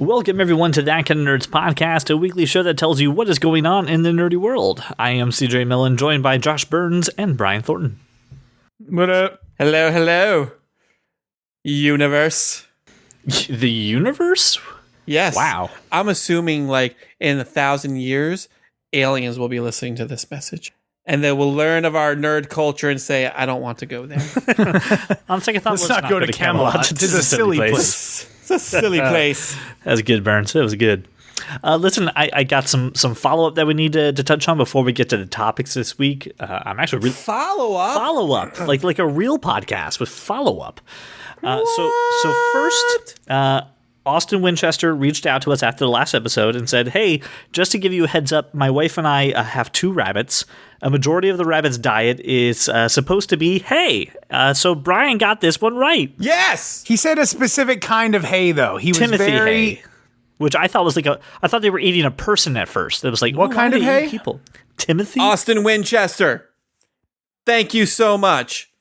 Welcome, everyone, to That Kind of Nerds podcast, a weekly show that tells you what is going on in the nerdy world. I am CJ Millen, joined by Josh Burns and Brian Thornton. What up? Hello. Universe. The universe? Yes. Wow. I'm assuming, like, in 1,000 years, aliens will be listening to this message. And they will learn of our nerd culture and say, I don't want to go there. On second thought, Let's not go to Camelot. It's a silly place. It's a silly place. That was good, Burns. That was good. Listen, I got some follow-up that we need to touch on before we get to the topics this week. I'm actually really Follow-up? like a real podcast with follow-up. So first, Austin Winchester reached out to us after the last episode and said, hey, just to give you a heads up, my wife and I have 2 rabbits. A majority of the rabbits' diet is supposed to be hay. So Brian got this one right. Yes! He said a specific kind of hay, though. He was Timothy very... hay, which I thought was I thought they were eating a person at first. It was like, what kind of hay? People. Timothy? Austin Winchester. Thank you so much.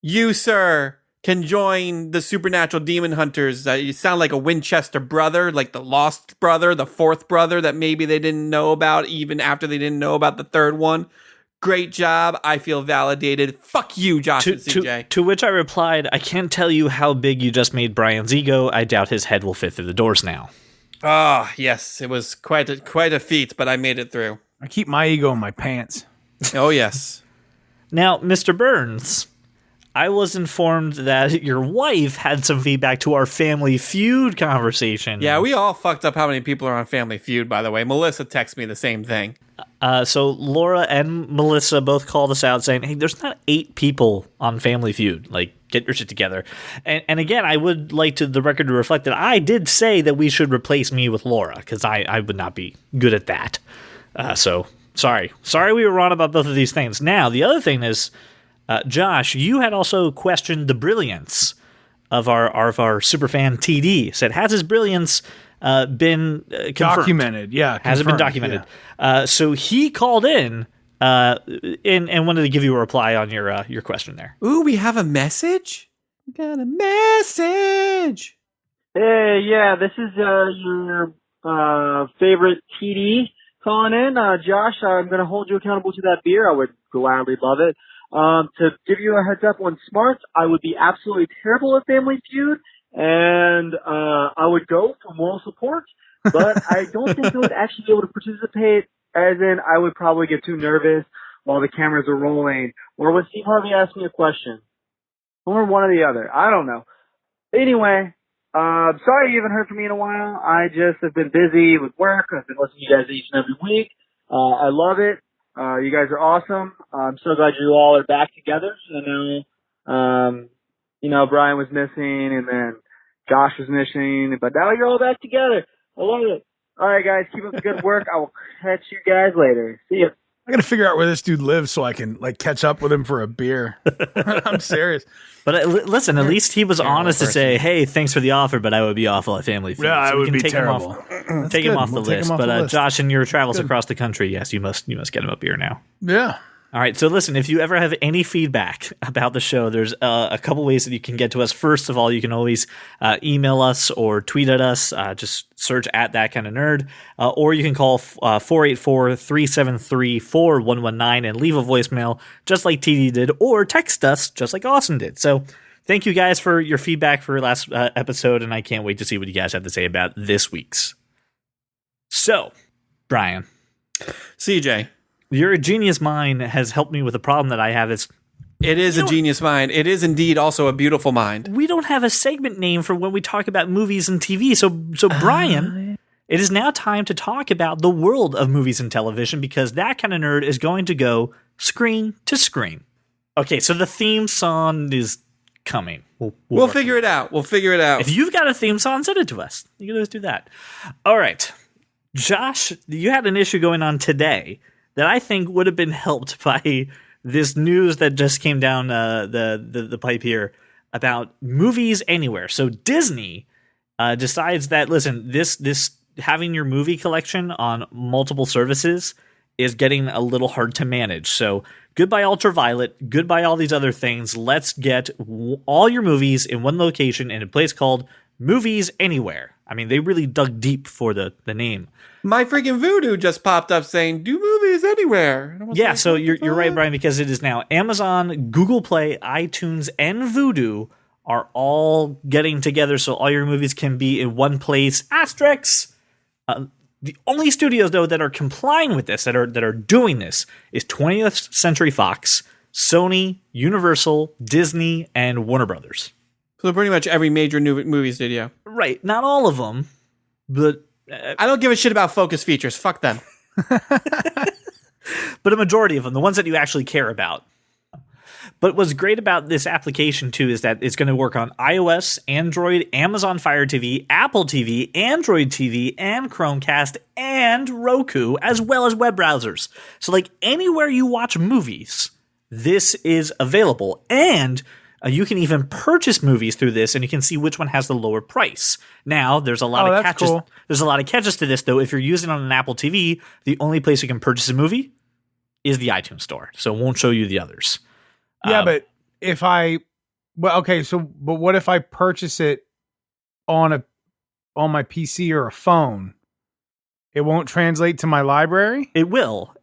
You, sir, can join the supernatural demon hunters. You sound like a Winchester brother, like the lost brother, the 4th brother that maybe they didn't know about even after they didn't know about the 3rd one. Great job. I feel validated. Fuck you, Josh and CJ. To which I replied, I can't tell you how big you just made Brian's ego. I doubt his head will fit through the doors now. Ah, yes. It was quite a feat, but I made it through. I keep my ego in my pants. Oh, yes. Now, Mr. Burns, I was informed that your wife had some feedback to our Family Feud conversation. Yeah, we all fucked up how many people are on Family Feud, by the way. Melissa texted me the same thing. So Laura and Melissa both called us out saying, hey, there's not 8 people on Family Feud. Like, get your shit together. And again, I would like the record to reflect that I did say that we should replace me with Laura, because I would not be good at that. So, sorry. Sorry we were wrong about both of these things. Now, the other thing is, Josh, you had also questioned the brilliance of our superfan TD. Said, has his brilliance been confirmed? Documented, yeah. Has it been documented? Yeah. So he called in and wanted to give you a reply on your question there. Ooh, we have a message? We got a message. Hey, yeah, this is your favorite TD calling in. Josh, I'm going to hold you accountable to that beer. I would gladly love it. To give you a heads up on Smarts, I would be absolutely terrible at Family Feud, and I would go for moral support, but I don't think I would actually be able to participate, as in I would probably get too nervous while the cameras are rolling, or when Steve Harvey asked me a question, or one or the other. I don't know. Anyway, sorry you haven't heard from me in a while. I just have been busy with work. I've been listening to you guys each and every week. I love it. You guys are awesome. I'm so glad you all are back together. I know, Brian was missing, and then Josh was missing, but now you're all back together. I love it. All right, guys, keep up the good work. I will catch you guys later. See ya. I got to figure out where this dude lives so I can catch up with him for a beer. I'm serious. But listen, at least he was honest to say, hey, thanks for the offer, but I would be awful at Family Feud. Yeah, I would be take terrible. Take him off the list. But Josh, in your travels Good. across the country, yes, you must get him up here now. Yeah. All right, so listen, if you ever have any feedback about the show, there's a couple ways that you can get to us. First of all, you can always email us or tweet at us. Just search at That Kind of Nerd. Or you can call 484-373-4119 and leave a voicemail just like TD did, or text us just like Austin did. So thank you guys for your feedback for last episode, and I can't wait to see what you guys have to say about this week's. So, Brian. CJ. Your genius mind has helped me with a problem that I have. It is a genius mind. It is indeed also a beautiful mind. We don't have a segment name for when we talk about movies and TV. So Brian, it is now time to talk about the world of movies and television, because That Kind of Nerd is going to go screen to screen. Okay, so the theme song is coming. We'll figure it out. If you've got a theme song, send it to us. You can always do that. All right. Josh, you had an issue going on today that I think would have been helped by this news that just came down the pipe here about movies anywhere. So Disney decides that, listen, this having your movie collection on multiple services is getting a little hard to manage. So goodbye Ultraviolet, goodbye all these other things. Let's get all your movies in one location in a place called Movies Anywhere. I mean, they really dug deep for the name. My freaking Vudu just popped up saying, "Do movies anywhere." And I was Yeah, like, so what the you're right, fuck? Brian, because it is now Amazon, Google Play, iTunes, and Vudu are all getting together so all your movies can be in one place. Asterix! The only studios, though, that are complying with this, that are doing this, is 20th Century Fox, Sony, Universal, Disney, and Warner Brothers. So pretty much every major new movie studio. Right, not all of them, but I don't give a shit about Focus Features. Fuck them. but a majority of them, the ones that you actually care about. But what's great about this application, too, is that it's going to work on iOS, Android, Amazon Fire TV, Apple TV, Android TV, and Chromecast, and Roku, as well as web browsers. So, like, anywhere you watch movies, this is available. And you can even purchase movies through this, and you can see which one has the lower price. Now, there's a lot of that's catches. cool. There's a lot of catches to this, though. If you're using it on an Apple TV, the only place you can purchase a movie is the iTunes Store. So it won't show you the others. Yeah, but if I, but what if I purchase it on my PC or a phone? It won't translate to my library? It will.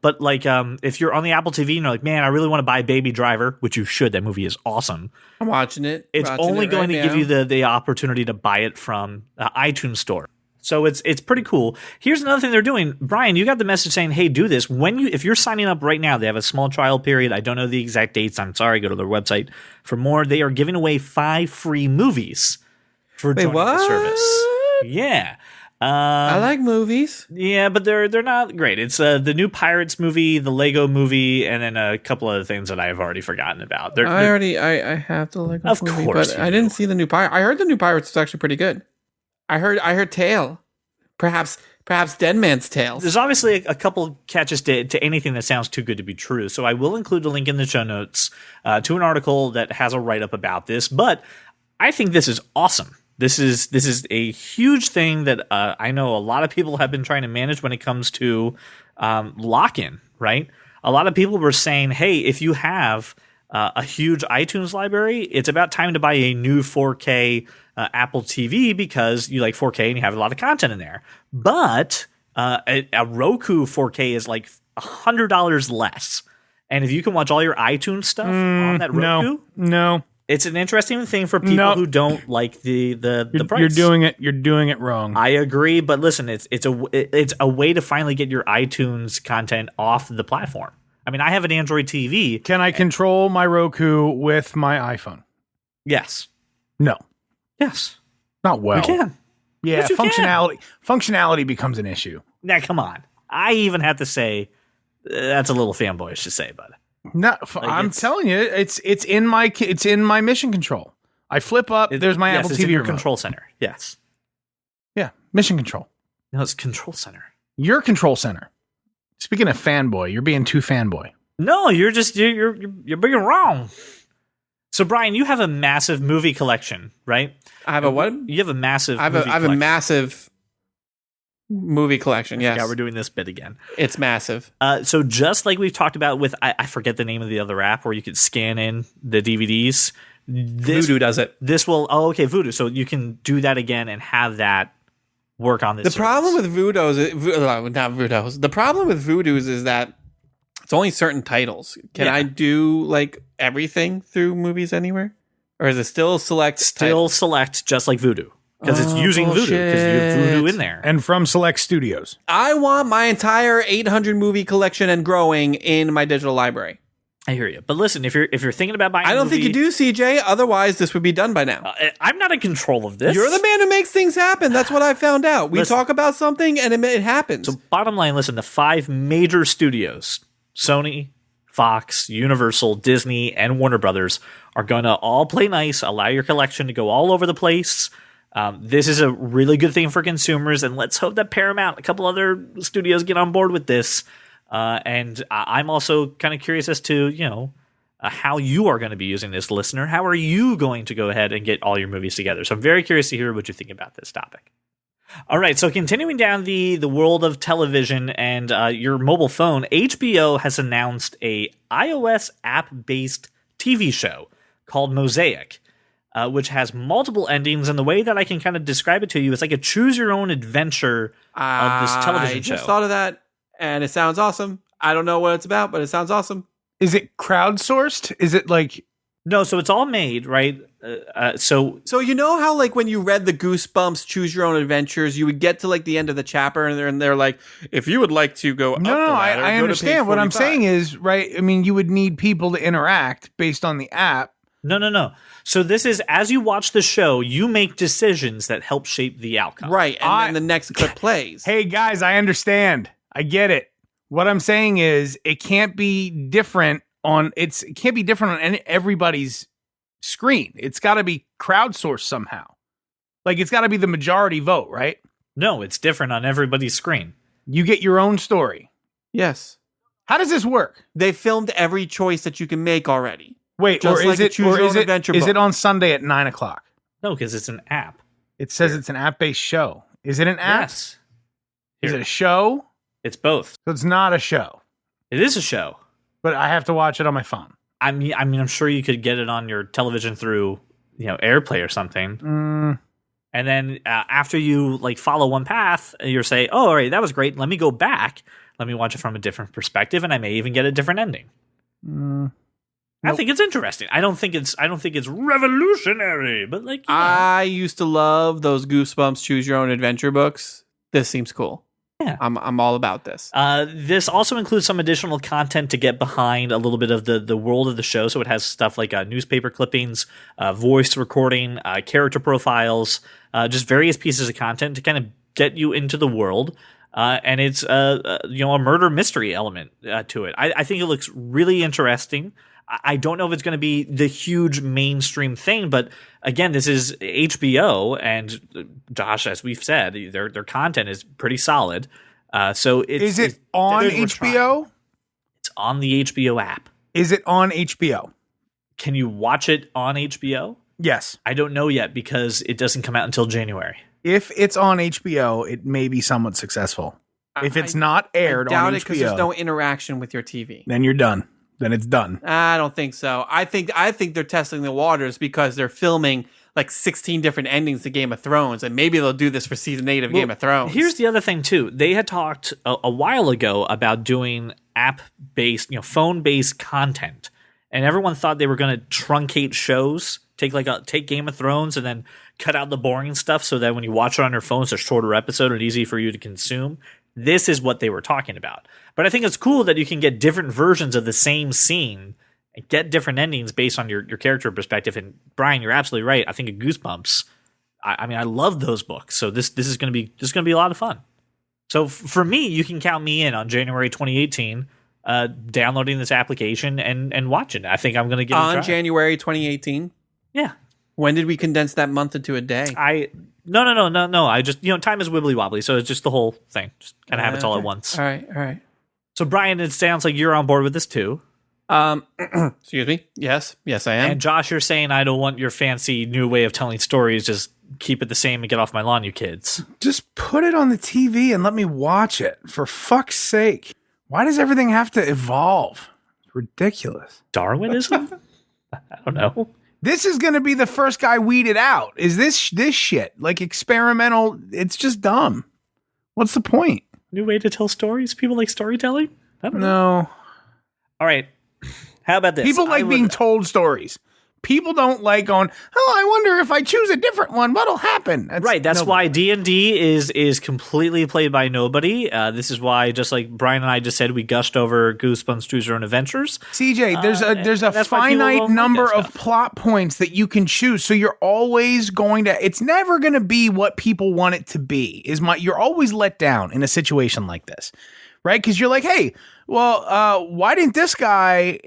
But like, if you're on the Apple TV and you're like, man, I really want to buy Baby Driver, which you should. That movie is awesome. I'm watching it. It's only going to give you the opportunity to buy it from iTunes Store. So it's pretty cool. Here's another thing they're doing. Brian, you got the message saying, hey, do this. If you're signing up right now, they have a small trial period. I don't know the exact dates. I'm sorry. Go to their website for more. They are giving away 5 free movies for joining the service. Yeah. I like movies. Yeah, but they're not great. It's the new Pirates movie, the Lego movie, and then a couple other things that I have already forgotten about. I have the Lego Of movie, course but you I didn't do. see the new Pirate. I heard the new Pirates is actually pretty good. I heard Tale. Perhaps Dead Man's Tales. There's obviously a couple catches to anything that sounds too good to be true. So I will include a link in the show notes to an article that has a write-up about this. But I think this is awesome. This is a huge thing that I know a lot of people have been trying to manage when it comes to lock-in, right? A lot of people were saying, hey, if you have a huge iTunes library, it's about time to buy a new 4K Apple TV because you like 4K and you have a lot of content in there. But a Roku 4K is like $100 less. And if you can watch all your iTunes stuff on that Roku, No. it's an interesting thing for people who don't like the price. You're doing it wrong. I agree, but listen, it's a way to finally get your iTunes content off the platform. I mean, I have an Android TV. Can I control my Roku with my iPhone? Yes. No. Yes. Not well. You can. Yeah, Yes, you can. functionality becomes an issue. Now, come on. I even have to say that's a little fanboyish to say, but No, I'm telling you, it's in my mission control. I flip up. There's my Apple it's TV in your remote. control center. Yes. Yeah, mission control. No, it's control center. Your control center. Speaking of fanboy, you're being too fanboy. No, you're being wrong. So, Brian, you have a massive movie collection, right? I have a what? You have a massive. I have movie a collection. massive movie collection. Yes, Yeah, we're doing this bit again. it's massive. So just like we've talked about with, I forget the name of the other app where you could scan in the DVDs. Vudu does it. This will, Vudu. So you can do that again and have that work on this. The problem with Vudos, the problem with Vudu's is that it's only certain titles. Can Yeah. I do like everything through Movies Anywhere, or is it still select? select just like Vudu because it's using Vudu because you have Vudu in there. And from Select Studios. I want my entire 800 movie collection and growing in my digital library. I hear you, but listen, if you're thinking about buying, I don't think you do, CJ. Otherwise, this would be done by now. I'm not in control of this. You're the man who makes things happen. That's what I found out. We Listen. talk about something and it happens. So bottom line, listen, the 5 major studios, Sony, Fox, Universal, Disney, and Warner Brothers are going to all play nice, allow your collection to go all over the place. This is a really good thing for consumers, and let's hope that Paramount, a couple other studios get on board with this. And I'm also kind of curious as to, how you are going to be using this, listener. How are you going to go ahead and get all your movies together? So I'm very curious to hear what you think about this topic. All right, so continuing down the world of television and your mobile phone, HBO has announced a iOS app-based TV show called Mosaic. which has multiple endings. And the way that I can kind of describe it to you is like a choose your own adventure of this television I show. just thought of that, and it sounds awesome. I don't know what it's about, but it sounds awesome. Is it crowdsourced? Is it like No, so it's all made, right? So So you know how like when you read the Goosebumps Choose Your Own Adventures, you would get to like the end of the chapter and they're like, if you would like to go up the ladder, I go to understand. page What I'm 45. saying is, right, I mean, you would need people to interact based on the app. no. So this is, as you watch the show, you make decisions that help shape the outcome. Right, and then the next clip plays. Hey guys, I understand. I get it. What I'm saying is it can't be different on everybody's screen. It's got to be crowdsourced somehow. Like it's got to be the majority vote, right? No, it's different on everybody's screen. You get your own story. Yes. How does this work? They filmed every choice that you can make already. Wait, Just or like is a it choose or your is own it adventure is book. it on Sunday at 9:00? No, because it's an app. It says it's an app-based show. Is it an app? Yes. Is Here. it a show? It's both. So it's not a show, It is a show. but I have to watch it on my phone. I mean, I'm sure you could get it on your television through, AirPlay or something. And then after you like follow one path, you'll say, "Oh, all right, that was great. Let me go back. Let me watch it from a different perspective, and I may even get a different ending." I think it's interesting. I don't think it's revolutionary, but like I used to love those Goosebumps Choose Your Own Adventure books. This seems cool. Yeah. I'm all about this. This also includes some additional content to get behind a little bit of the world of the show. So it has stuff like newspaper clippings, voice recording, character profiles, just various pieces of content to kind of get you into the world. And it's a murder mystery element to it. I think it looks really interesting. I don't know if it's going to be the huge mainstream thing, but again, this is HBO, and Josh, as we've said, their content is pretty solid. So Is it on they're worth trying. HBO? It's on the HBO app. Is it on HBO? Can you watch it on HBO? Yes. I don't know yet because it doesn't come out until January. If it's on HBO, it may be somewhat successful. If it's not aired I doubt on it because there's HBO, no interaction with your TV. then you're done. Then it's done. I don't think so. I think they're testing the waters because they're filming like 16 different endings to Game of Thrones, and maybe they'll do this for season 8 of Game of Thrones. Here's the other thing too. They had talked a while ago about doing app-based, phone-based content, and everyone thought they were going to truncate shows, take Game of Thrones, and then cut out the boring stuff so that when you watch it on your phone, it's a shorter episode and easy for you to consume. This is what they were talking about. But I think it's cool that you can get different versions of the same scene and get different endings based on your character perspective. And Brian, you're absolutely right. I think of Goosebumps. I mean, I love those books. So this is going to be a lot of fun. So for me, you can count me in on January 2018, downloading this application and watching it. I think I'm going to give it a on try. January 2018. Yeah. When did we condense that month into a day? No. I just, time is wibbly wobbly. So it's just the whole thing. Just kind of happens all at once. All right. So Brian, it sounds like you're on board with this too. Excuse me. Yes, I am. And Josh, you're saying I don't want your fancy new way of telling stories. Just keep it the same and get off my lawn, you kids. Just put it on the TV and let me watch it. For fuck's sake. Why does everything have to evolve? It's ridiculous. Darwinism? I don't know. This is going to be the first guy weeded out. Is this shit like experimental? It's just dumb. What's the point? New way to tell stories? People like storytelling? I don't know. No. All right. How about this? People like being told stories. People don't like going, oh, I wonder if I choose a different one, what'll happen? That's why D&D is completely played by nobody. This is why, just like Brian and I just said, we gushed over Goosebumps Choose Your Own Adventures. CJ, there's a that's why people finite won't like number that of stuff. plot points that you can choose. So you're always going to, it's never going to be what people want it to be. You're always let down in a situation like this, right? Because you're like, hey, well, why didn't this guy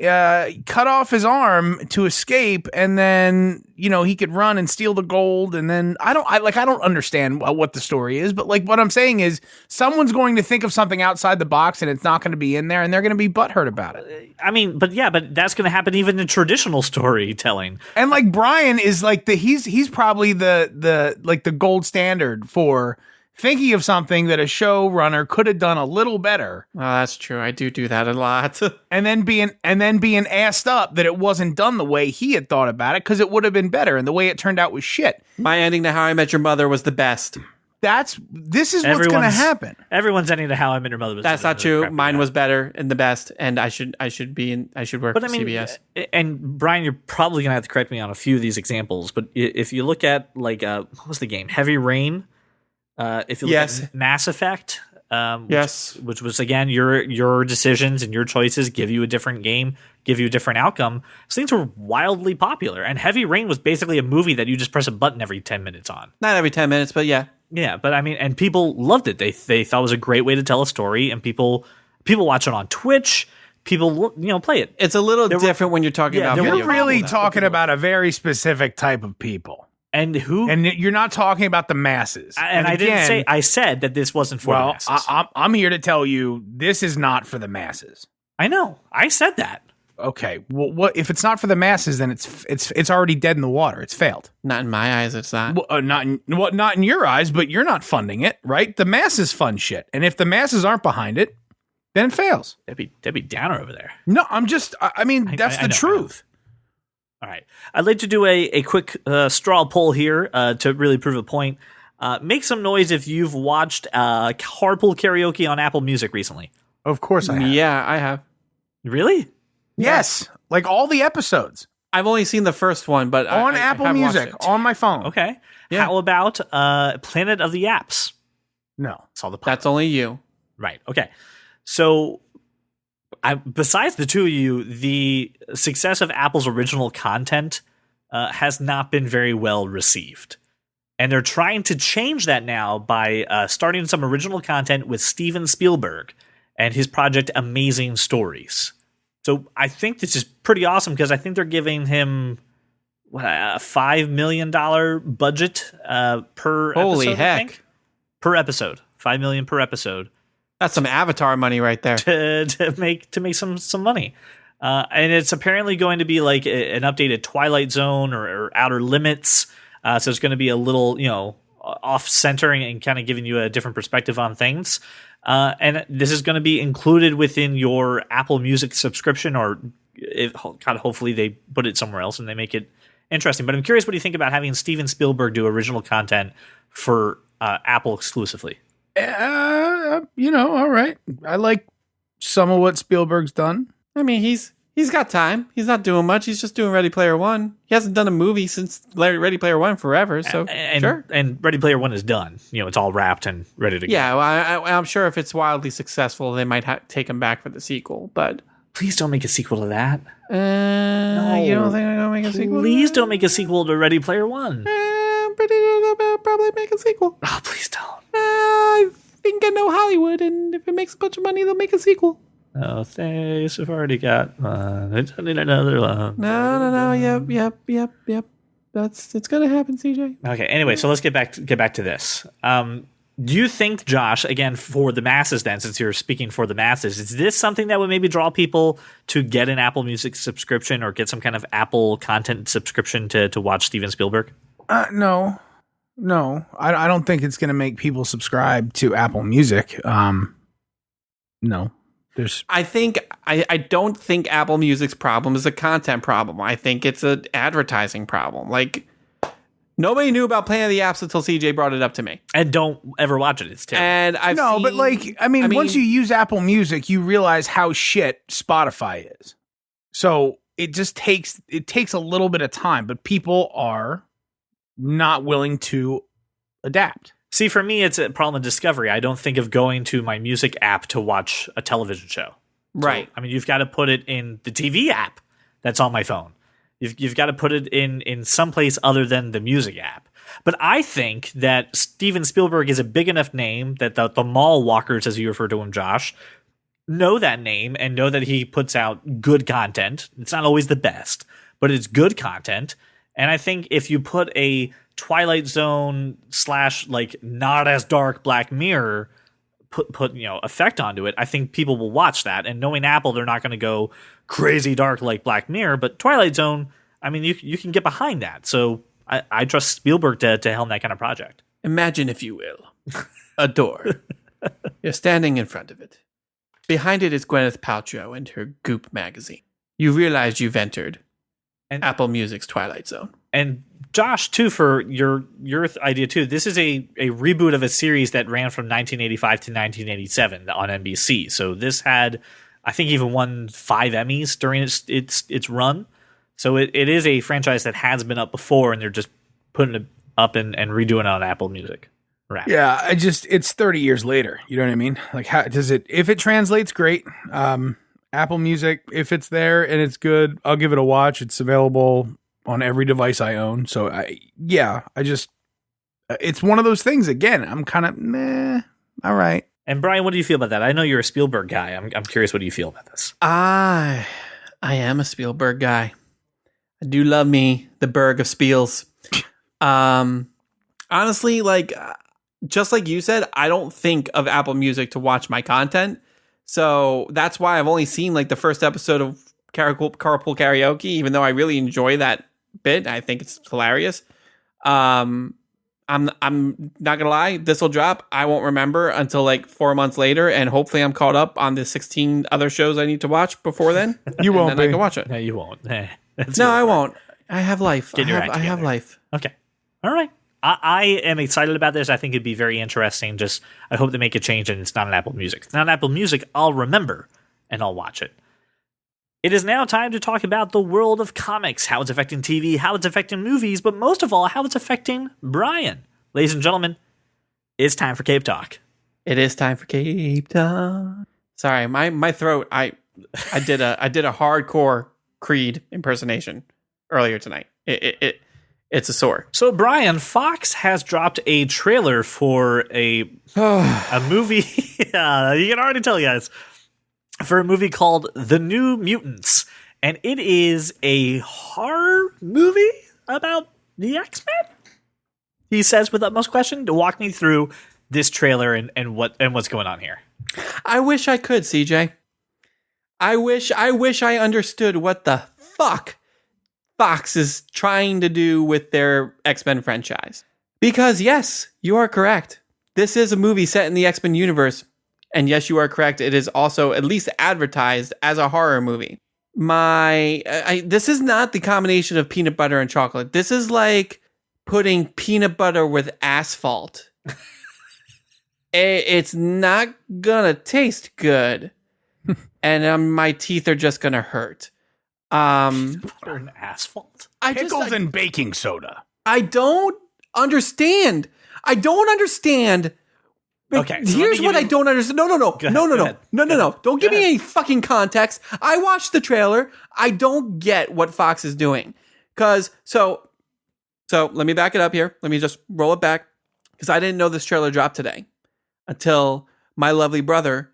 cut off his arm to escape, and then he could run and steal the gold, and then I don't understand what the story is, but like what I'm saying is someone's going to think of something outside the box, and it's not going to be in there, and they're going to be butthurt about it. I mean, but that's going to happen even in traditional storytelling. And like Brian is like he's probably the gold standard for thinking of something that a showrunner could have done a little better, Oh, that's true. I do that a lot. and then being asked up that it wasn't done the way he had thought about it because it would have been better, and the way it turned out was shit. My ending to How I Met Your Mother was the best. This is what's going to happen. Everyone's ending to How I Met Your Mother. Was That's not the true. crappy Mine guy. was better and the best, and I should work But for I mean, CBS. and Brian, you're probably gonna have to correct me on a few of these examples. But if you look at like what was the game, Heavy Rain? If you look Yes. at Mass Effect, Yes. which was again your decisions and your choices give you a different game, give you a different outcome. These things were wildly popular, and Heavy Rain was basically a movie that you just press a button every 10 minutes on. Not every 10 minutes, but yeah. Yeah, but I mean, and people loved it. They thought it was a great way to tell a story, and people watch it on Twitch. People play it. It's a little different when you're talking Yeah, about there were video You're really games. talking about a very specific type of people, And who? and you're not talking about the masses. And I didn't again, say. I said that this wasn't for the Well, masses. I'm here to tell you this is not for the masses. I know. I said that. Okay, well, what if it's not for the masses? Then it's already dead in the water. It's failed. Not in my eyes, it's not. Well, not in your eyes, but you're not funding it, right? The masses fund shit, and if the masses aren't behind it, then it fails. Debbie Downer over there. No, I mean, that's I the know, truth. All right. I'd like to do a quick straw poll here to really prove a point. Make some noise if you've watched Carpool Karaoke on Apple Music recently. Of course I have. Yeah, I have. Really? Yes, like all the episodes I've only seen the first one, but on I Apple have watched Music it. on my phone. Okay. Yeah. How about Planet of the Apps? No, It's all the That's only you. Right. Okay. So, besides the two of you, the success of Apple's original content has not been very well received. And they're trying to change that now by starting some original content with Steven Spielberg and his project Amazing Stories. So I think this is pretty awesome because I think they're giving him a $5 million budget per Holy episode, I heck. think. Per episode. $5 million per episode. That's some Avatar money right there. to make some money. And it's apparently going to be like an updated Twilight Zone or Outer Limits. So it's going to be a little, off centering and kind of giving you a different perspective on things. And this is going to be included within your Apple Music subscription, or hopefully they put it somewhere else and they make it interesting. But I'm curious what do you think about having Steven Spielberg do original content for Apple exclusively? all right. I like some of what Spielberg's done. I mean, he's got time. He's not doing much. He's just doing Ready Player One. He hasn't done a movie since Ready Player One forever. So sure. And Ready Player One is done. It's all wrapped and ready to go. Yeah, well, I'm sure if it's wildly successful, they might take him back for the sequel. But Please don't make a sequel to that. you don't think I'm gonna make a sequel? Please don't make a sequel to Ready Player One. I'm pretty sure they'll probably make a sequel. Oh, please don't. I think I know Hollywood, and if it makes a bunch of money, they'll make a sequel. Oh, thanks. I've already got one. I don't need another one. No. Yep. It's gonna happen, CJ. Okay. Anyway, so let's get back to this. Do you think, Josh, again for the masses, then, since you're speaking for the masses, is this something that would maybe draw people to get an Apple Music subscription or get some kind of Apple content subscription to watch Steven Spielberg? No. I don't think it's going to make people subscribe to Apple Music. No. I don't think Apple Music's problem is a content problem. I think it's an advertising problem. Like, nobody knew about Planet of the Apps until CJ brought it up to me. And don't ever watch it. It's terrible. And I've seen, but once you use Apple Music, you realize how shit Spotify is. So it takes a little bit of time, but people are not willing to adapt. See, for me, it's a problem of discovery. I don't think of going to my music app to watch a television show. Right. So, I mean, you've got to put it in the TV app that's on my phone. You've got to put it in some place other than the music app. But I think that Steven Spielberg is a big enough name that the mall walkers, as you refer to him, Josh, know that name and know that he puts out good content. It's not always the best, but it's good content. And I think if you put a Twilight Zone / like not as dark Black Mirror put effect onto it, I think people will watch that. And knowing Apple, they're not going to go crazy dark like Black Mirror, but Twilight Zone, I mean, you can get behind that. So I trust Spielberg to helm that kind of project. Imagine, if you will, a door. You're standing in front of it. Behind it is Gwyneth Paltrow and her Goop magazine. You realize you've entered Apple Music's Twilight Zone. And Josh, too, for your idea too, this is a reboot of a series that ran from 1985 to 1987 on NBC. So this had, I think, even won 5 Emmys during its run. So it is a franchise that has been up before, and they're just putting it up and redoing it on Apple Music. Right. Yeah, it's 30 years later. You know what I mean? Like, how does it? If it translates, great. Apple Music, if it's there and it's good, I'll give it a watch. It's available on every device I own. So it's one of those things. Again, I'm kind of meh. All right. And Brian, what do you feel about that? I know you're a Spielberg guy. I'm curious. What do you feel about this? I am a Spielberg guy. I do love me the Berg of Spiels. Honestly, like, just like you said, I don't think of Apple Music to watch my content. So that's why I've only seen like the first episode of Carpool Karaoke, even though I really enjoy that bit. I think it's hilarious. I'm not gonna lie, this will drop. I won't remember until like 4 months later, and hopefully I'm caught up on the 16 other shows I need to watch before then. You won't. And then I can watch it. No, you won't. No, I won't. I have life. Get your act I have together. life. Okay. All right. I am excited about this. I think it'd be very interesting. Just, I hope they make a change and it's not on Apple Music. If it's not on Apple Music, I'll remember and I'll watch it. It is now time to talk about the world of comics, how it's affecting TV, how it's affecting movies, but most of all, how it's affecting Brian. Ladies and gentlemen, it's time for Cape Talk. It is time for Cape Talk. Sorry, my throat. I did a hardcore Creed impersonation earlier tonight. It's a sore. So, Brian, Fox has dropped a trailer for a movie. You can already tell, guys. For a movie called The New Mutants. And it is a horror movie about the X-Men? He says with utmost question to walk me through this trailer and what's going on here. I wish I could, CJ. I wish I understood what the fuck Fox is trying to do with their X-Men franchise. Because yes, you are correct. This is a movie set in the X-Men universe. And yes, you are correct. It is also at least advertised as a horror movie. This is not the combination of peanut butter and chocolate. This is like putting peanut butter with asphalt. It's not gonna taste good. And my teeth are just gonna hurt. Butter and asphalt. Pickles and baking soda. I don't understand. Okay, so Here's what I don't understand. No. Don't give me any fucking context. I watched the trailer. I don't get what Fox is doing. So let me back it up here. Let me just roll it back. Because I didn't know this trailer dropped today until my lovely brother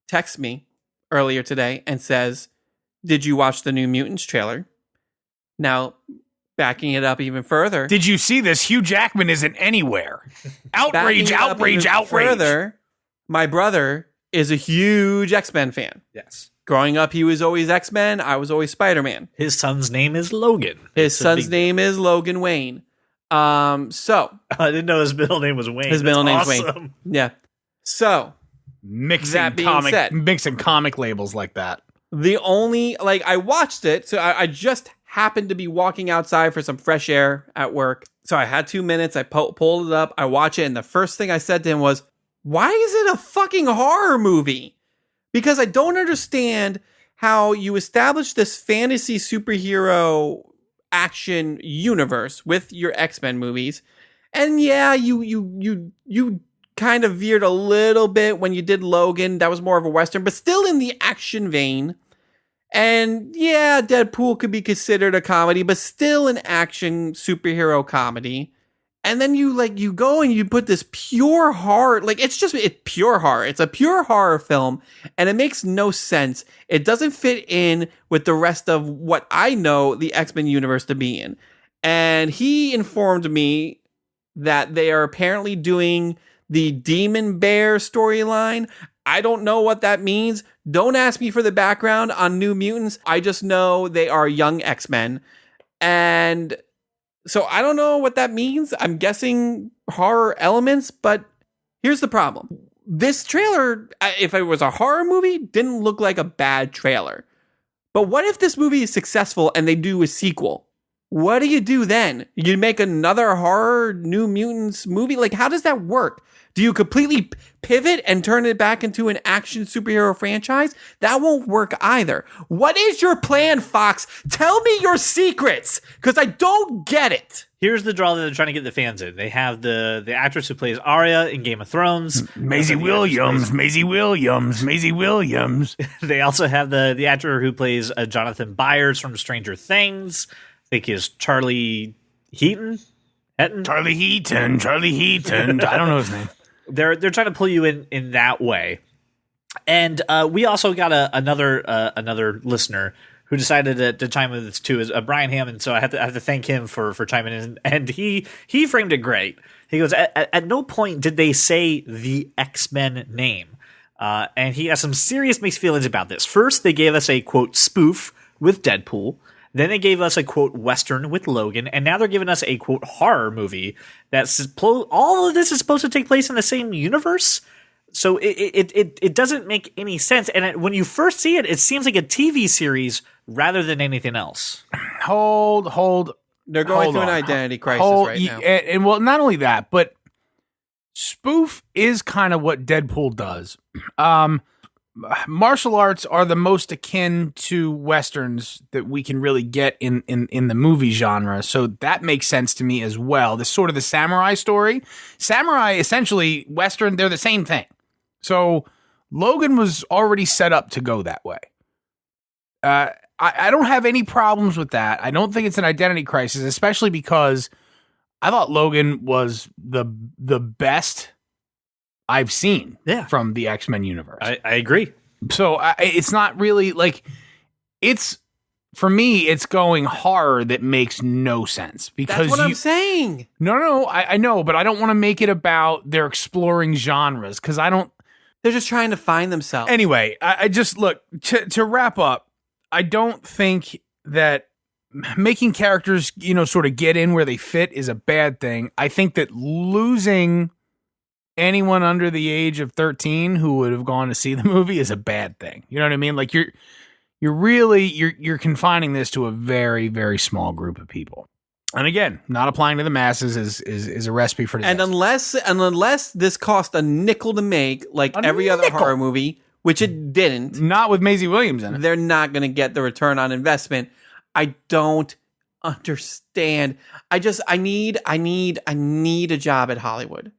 texts me earlier today and says, "Did you watch the New Mutants trailer?" Now, backing it up even further. Did you see this? Hugh Jackman isn't anywhere. Outrage. Further, my brother is a huge X-Men fan. Yes. Growing up, he was always X-Men. I was always Spider-Man. His son's name is Logan. His son's name is Logan Wayne. So I didn't know his middle name was Wayne. his middle name's awesome. Wayne. Yeah. So that being mixing comic labels like that. the only I watched it. So I just happened to be walking outside for some fresh air at work. So I had 2 minutes. I pulled it up. I watch it, and the first thing I said to him was, "Why is it a fucking horror movie?" Because I don't understand how you establish this fantasy superhero action universe with your X-Men movies. And yeah, you kind of veered a little bit when you did Logan. That was more of a Western, but still in the action vein. And yeah, Deadpool could be considered a comedy, but still an action superhero comedy. And then you go and you put this pure horror, it's pure horror. It's a pure horror film, and it makes no sense. It doesn't fit in with the rest of what I know the X-Men universe to be in. And he informed me that they are apparently doing the Demon Bear storyline. I don't know what that means. Don't ask me for the background on New Mutants. I just know they are young X-Men. And so I don't know what that means. I'm guessing horror elements, but Here's the problem. This trailer, if it was a horror movie, didn't look like a bad trailer. But what if this movie is successful and they do a sequel? What do you do then? You make another horror New Mutants movie? Like, how does that work? Do you completely pivot and turn it back into an action superhero franchise? That won't work either. What is your plan, Fox? Tell me your secrets, because I don't get it. Here's the draw that they're trying to get the fans in. They have the actress who plays Arya in Game of Thrones. Maisie Williams. They also have the actor who plays Jonathan Byers from Stranger Things. I think he's Charlie Heaton. Charlie Heaton. I don't know his name. They're trying to pull you in that way. And we also got another listener who decided to chime in with this too, is Brian Hammond. So I have to thank him for chiming in. And he framed it great. He goes, at no point did they say the X-Men name. And he has some serious mixed feelings about this. First, they gave us a, quote, spoof with Deadpool. Then they gave us a, quote, Western with Logan. And now they're giving us a, quote, horror movie. All of this is supposed to take place in the same universe. So it doesn't make any sense. And when you first see it, it seems like a TV series rather than anything else. Hold. They're going through an identity crisis right now. And well, not only that, but spoof is kind of what Deadpool does. Martial arts are the most akin to Westerns that we can really get in the movie genre. So that makes sense to me as well. This sort of the samurai story. Samurai, essentially, Western, they're the same thing. So Logan was already set up to go that way. I don't have any problems with that. I don't think it's an identity crisis, especially because I thought Logan was the best I've seen from the X-Men universe. I agree. So it's not really like for me, it's going horror that makes no sense because that's what I'm saying. No, I know, but I don't want to make it about they're exploring genres because They're just trying to find themselves. Anyway, I just look to wrap up. I don't think that making characters, sort of get in where they fit is a bad thing. I think that losing anyone under the age of 13 who would have gone to see the movie is a bad thing. You know what I mean? Like you're confining this to a very, very small group of people. And again, not applying to the masses is a recipe for disaster. And unless this cost a nickel to make, like every other horror movie, which it didn't, not with Maisie Williams in it, they're not going to get the return on investment. I don't understand. I need a job at Hollywood.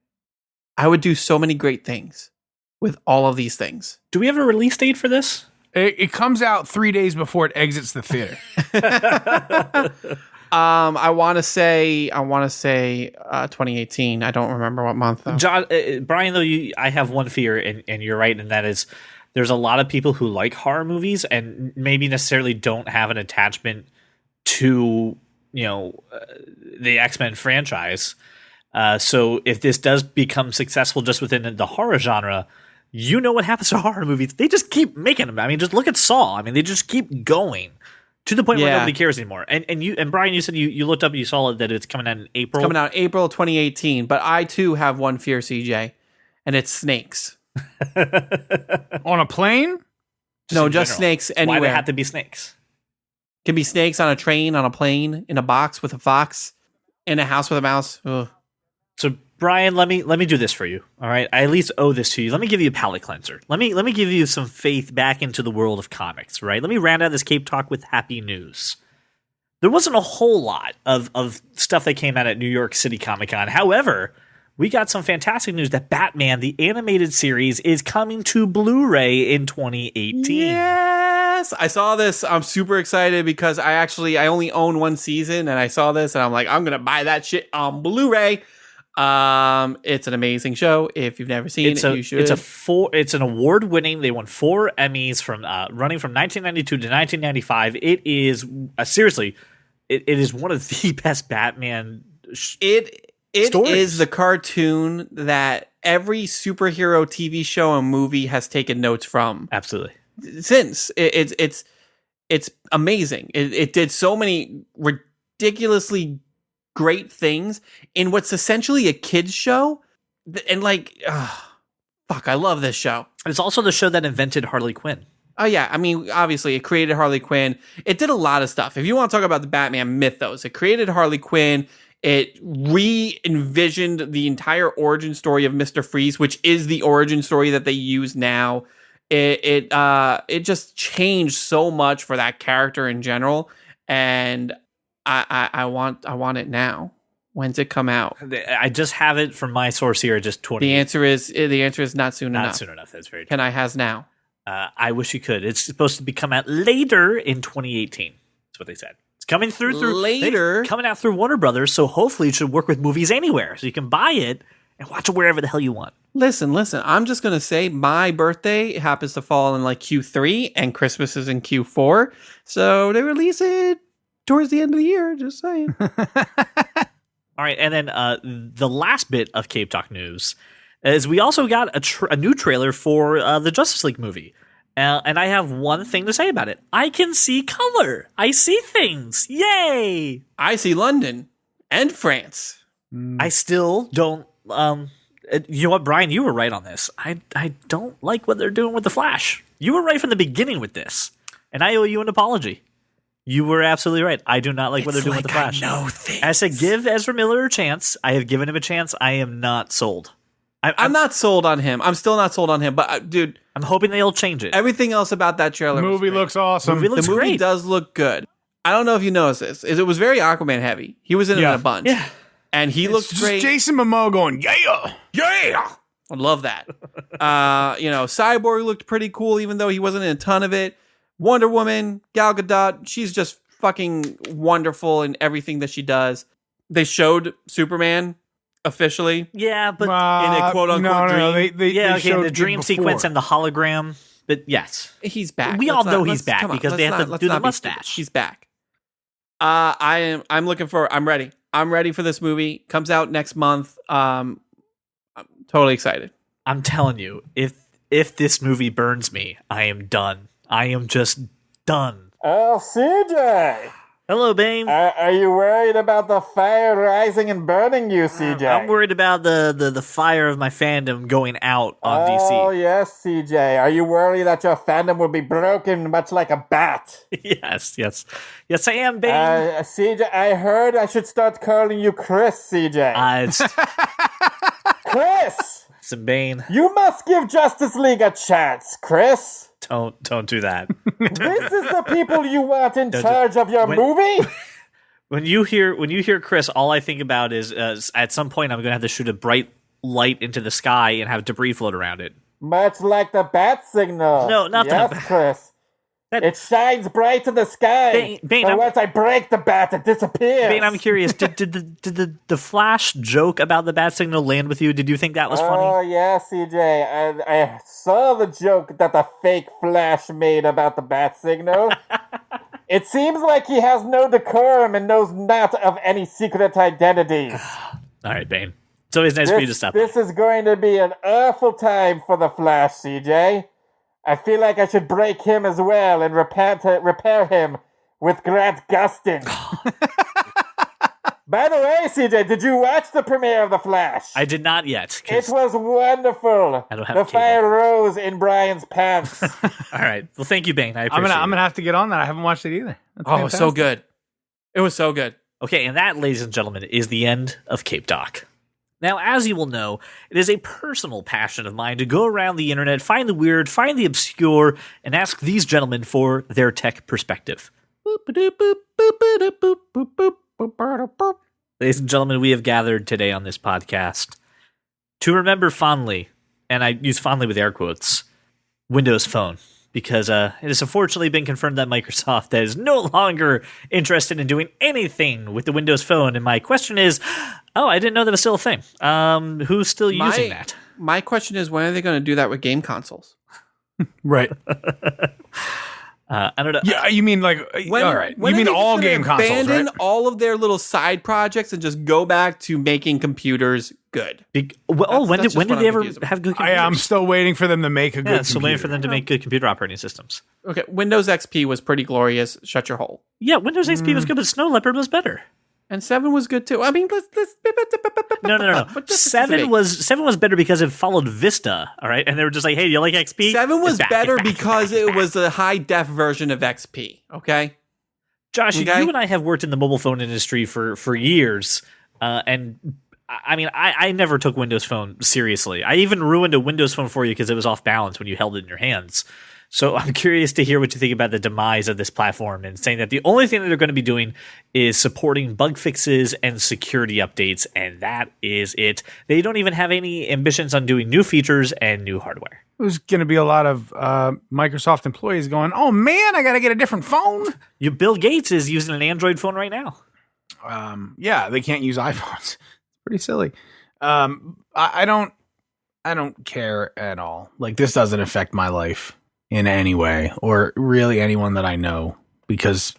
I would do so many great things with all of these things. Do we have a release date for this? It comes out 3 days before it exits the theater. I want to say 2018. I don't remember what month though. John, Brian, though, I have one fear, and you're right, and that is there's a lot of people who like horror movies and maybe necessarily don't have an attachment to the X-Men franchise. So if this does become successful just within the horror genre, what happens to horror movies? They just keep making them. I mean, just look at Saw. I mean, they just keep going to the point where nobody cares anymore. And Brian, you said you looked up and you saw that it's coming out in April. It's coming out April 2018. But I too have one fear, CJ, and it's snakes. On a plane? No, just snakes anywhere. Why do it have to be snakes? Can be snakes on a train, on a plane, in a box with a fox, in a house with a mouse. Ugh. So Brian, let me do this for you. All right, I at least owe this to you. Let me give you a palate cleanser. Let me give you some faith back into the world of comics. Right? Let me round out this Cape Talk with happy news. There wasn't a whole lot of stuff that came out at New York City Comic Con. However, we got some fantastic news that Batman, the animated series, is coming to Blu-ray in 2018. Yes! I saw this. I'm super excited because I only own one season, and I saw this, and I'm like, I'm going to buy that shit on Blu-ray. It's an amazing show. If you've never seen it, you should. It's an award-winning. They won 4 Emmys from running from 1992 to 1995. It is seriously, it is one of the best Batman. It is the cartoon that every superhero TV show and movie has taken notes from. Absolutely. Since it's amazing. It did so many ridiculously great things in what's essentially a kids show And like, fuck, I love this show. It's also the show that invented Harley Quinn. Oh yeah, I mean, obviously, it created Harley Quinn. It did a lot of stuff. If you want to talk about the Batman mythos, it created Harley Quinn. It re-envisioned the entire origin story of Mr. Freeze, which is the origin story that they use now. It just changed so much for that character in general, and I want it now. When's it come out? I just have it from my source here. Just 20. The answer is not soon enough. Not soon enough. That's very true. Can I has now? I wish you could. It's supposed to be come out later in 2018. That's what they said. It's coming through Later? coming out through Warner Brothers. So hopefully it should work with movies anywhere. So you can buy it and watch it wherever the hell you want. Listen. I'm just gonna say my birthday happens to fall in like Q3, and Christmas is in Q4. So they release it towards the end of the year. Just saying. All right, and then the last bit of Cape Talk news is we also got a new trailer for the Justice League movie. And I have one thing to say about it. I can see color. I see things. Yay! I see London and France. I still don't. You know what, Brian? You were right on this. I don't like what they're doing with the Flash. You were right from the beginning with this, and I owe you an apology. You were absolutely right. I do not like what they're doing with the Flash. I said, give Ezra Miller a chance. I have given him a chance. I am not sold. I'm not sold on him. I'm still not sold on him. But dude, I'm hoping they'll change it. everything else about that trailer, was Movie great. looks awesome. Movie looks the movie great. does look good. I don't know if you noticed this. It was very Aquaman heavy. He was in it Yeah. a bunch. Yeah. And he It's looked just great. Jason Momoa going, yeah. Yeah. I love that. Cyborg looked pretty cool, even though he wasn't in a ton of it. Wonder Woman, Gal Gadot, she's just fucking wonderful in everything that she does. They showed Superman officially Yeah, but in a quote-unquote no, dream. They yeah, okay, showed the it dream before. sequence and the hologram. But yes, He's back. We all know he's let's- back come on, because they let's have to let's do the not be stupid. mustache. He's back. I'm looking for. I'm ready. I'm ready for this movie. Comes out next month. I'm totally excited. I'm telling you, if this movie burns me, I am done. I am just done. Oh, CJ! Hello, Bane. Are you worried about the fire rising and burning you, CJ? I'm worried about the fire of my fandom going out on Oh, DC. yes, CJ. Are you worried that your fandom will be broken much like a bat? Yes, I am, Bane. CJ, I heard I should start calling you Chris, CJ. It's Chris! some Bane. You must give Justice League a chance, Chris. Don't do that. This is the people you want in Don't charge of your when- movie? When you hear Chris, all I think about is at some point I'm going to have to shoot a bright light into the sky and have debris float around it. Much like the bat signal. No, not yes, the- Chris. That- It shines bright in the sky. Bane, but I'm- once I break the bat, it disappears. Bane, I'm curious. Did the Flash joke about the bat signal land with you? Did you think that was Oh, funny? yeah, CJ. I saw the joke that the fake Flash made about the bat signal. It seems like he has no decorum and knows not of any secret identities. All right, Bane. It's always nice for you to stop. This is going to be an awful time for the Flash, CJ. I feel like I should break him as well and repair him with Grant Gustin. By the way, CJ, did you watch the premiere of The Flash? I did not yet. It was wonderful. I don't have the cable. fire rose in Brian's pants. All right. Well, thank you, Bane. I I'm appreciate gonna it. have to get on that. I haven't watched it either. That's Oh, so fantastic. good. It was so good. Okay, and that, ladies and gentlemen, is the end of Cape Talk. Now, as you will know, it is a personal passion of mine to go around the internet, find the weird, find the obscure, and ask these gentlemen for their tech perspective. Ladies and gentlemen, we have gathered today on this podcast to remember fondly, and I use fondly with air quotes, Windows Phone. Because it has unfortunately been confirmed that Microsoft is no longer interested in doing anything with the Windows Phone. And my question is, I didn't know that was still a thing. Who's still using that? My question is, when are they going to do that with game consoles? Right. I don't know. Yeah, you mean like all right? You mean all game consoles, abandon right? all of their little side projects and just go back to making computers good? When that's just did what they I'm ever confused about. have good computers? I'm still waiting for them to make a good. yeah, still waiting for computer. them to make good computer operating systems. Okay, Windows XP was pretty glorious. Shut your hole. Yeah, Windows XP was good, but Snow Leopard was better. And 7 was good too. I mean, let's No. What difference does it Seven make? was better because it followed Vista. All right, and they were just like, "Hey, do you like XP?" 7 was It's back, better it's back, because it's back, it was a high def version of XP. Okay. Josh, Okay. you and I have worked in the mobile phone industry for years, and I mean, I never took Windows Phone seriously. I even ruined a Windows Phone for you because it was off balance when you held it in your hands. So I'm curious to hear what you think about the demise of this platform and saying that the only thing that they're going to be doing is supporting bug fixes and security updates, and that is it. They don't even have any ambitions on doing new features and new hardware. There's going to be a lot of Microsoft employees going, "Oh man, I got to get a different phone." Bill Gates is using an Android phone right now. Yeah, they can't use iPhones. Pretty silly. I don't care at all. Like, this doesn't affect my life in any way, or really anyone that I know, because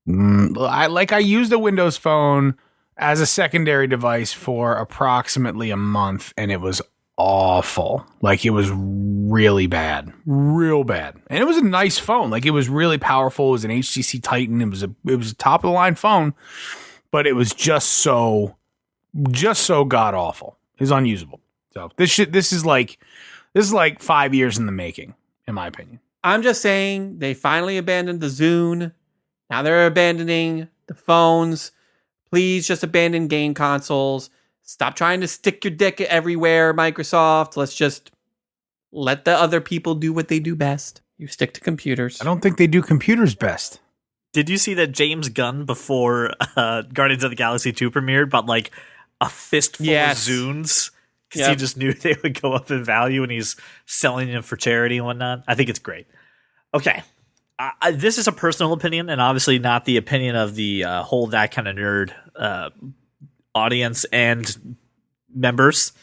I used a Windows Phone as a secondary device for approximately a month, and it was awful. Like, it was really bad, real bad. And it was a nice phone. Like, it was really powerful. It was an HTC Titan. It was a top of the line phone, but it was just so god awful. It was unusable. So this is like 5 years in the making, in my opinion. I'm just saying they finally abandoned the Zune. Now they're abandoning the phones. Please just abandon game consoles. Stop trying to stick your dick everywhere, Microsoft. Let's just let the other people do what they do best. You stick to computers. I don't think they do computers best. Did you see that James Gunn before Guardians of the Galaxy 2 premiered bought like a fistful Yes. of Zunes? Because Yep. he just knew they would go up in value and he's selling them for charity and whatnot. I think it's great. Okay. This is a personal opinion and obviously not the opinion of the whole That Kind of Nerd audience and members.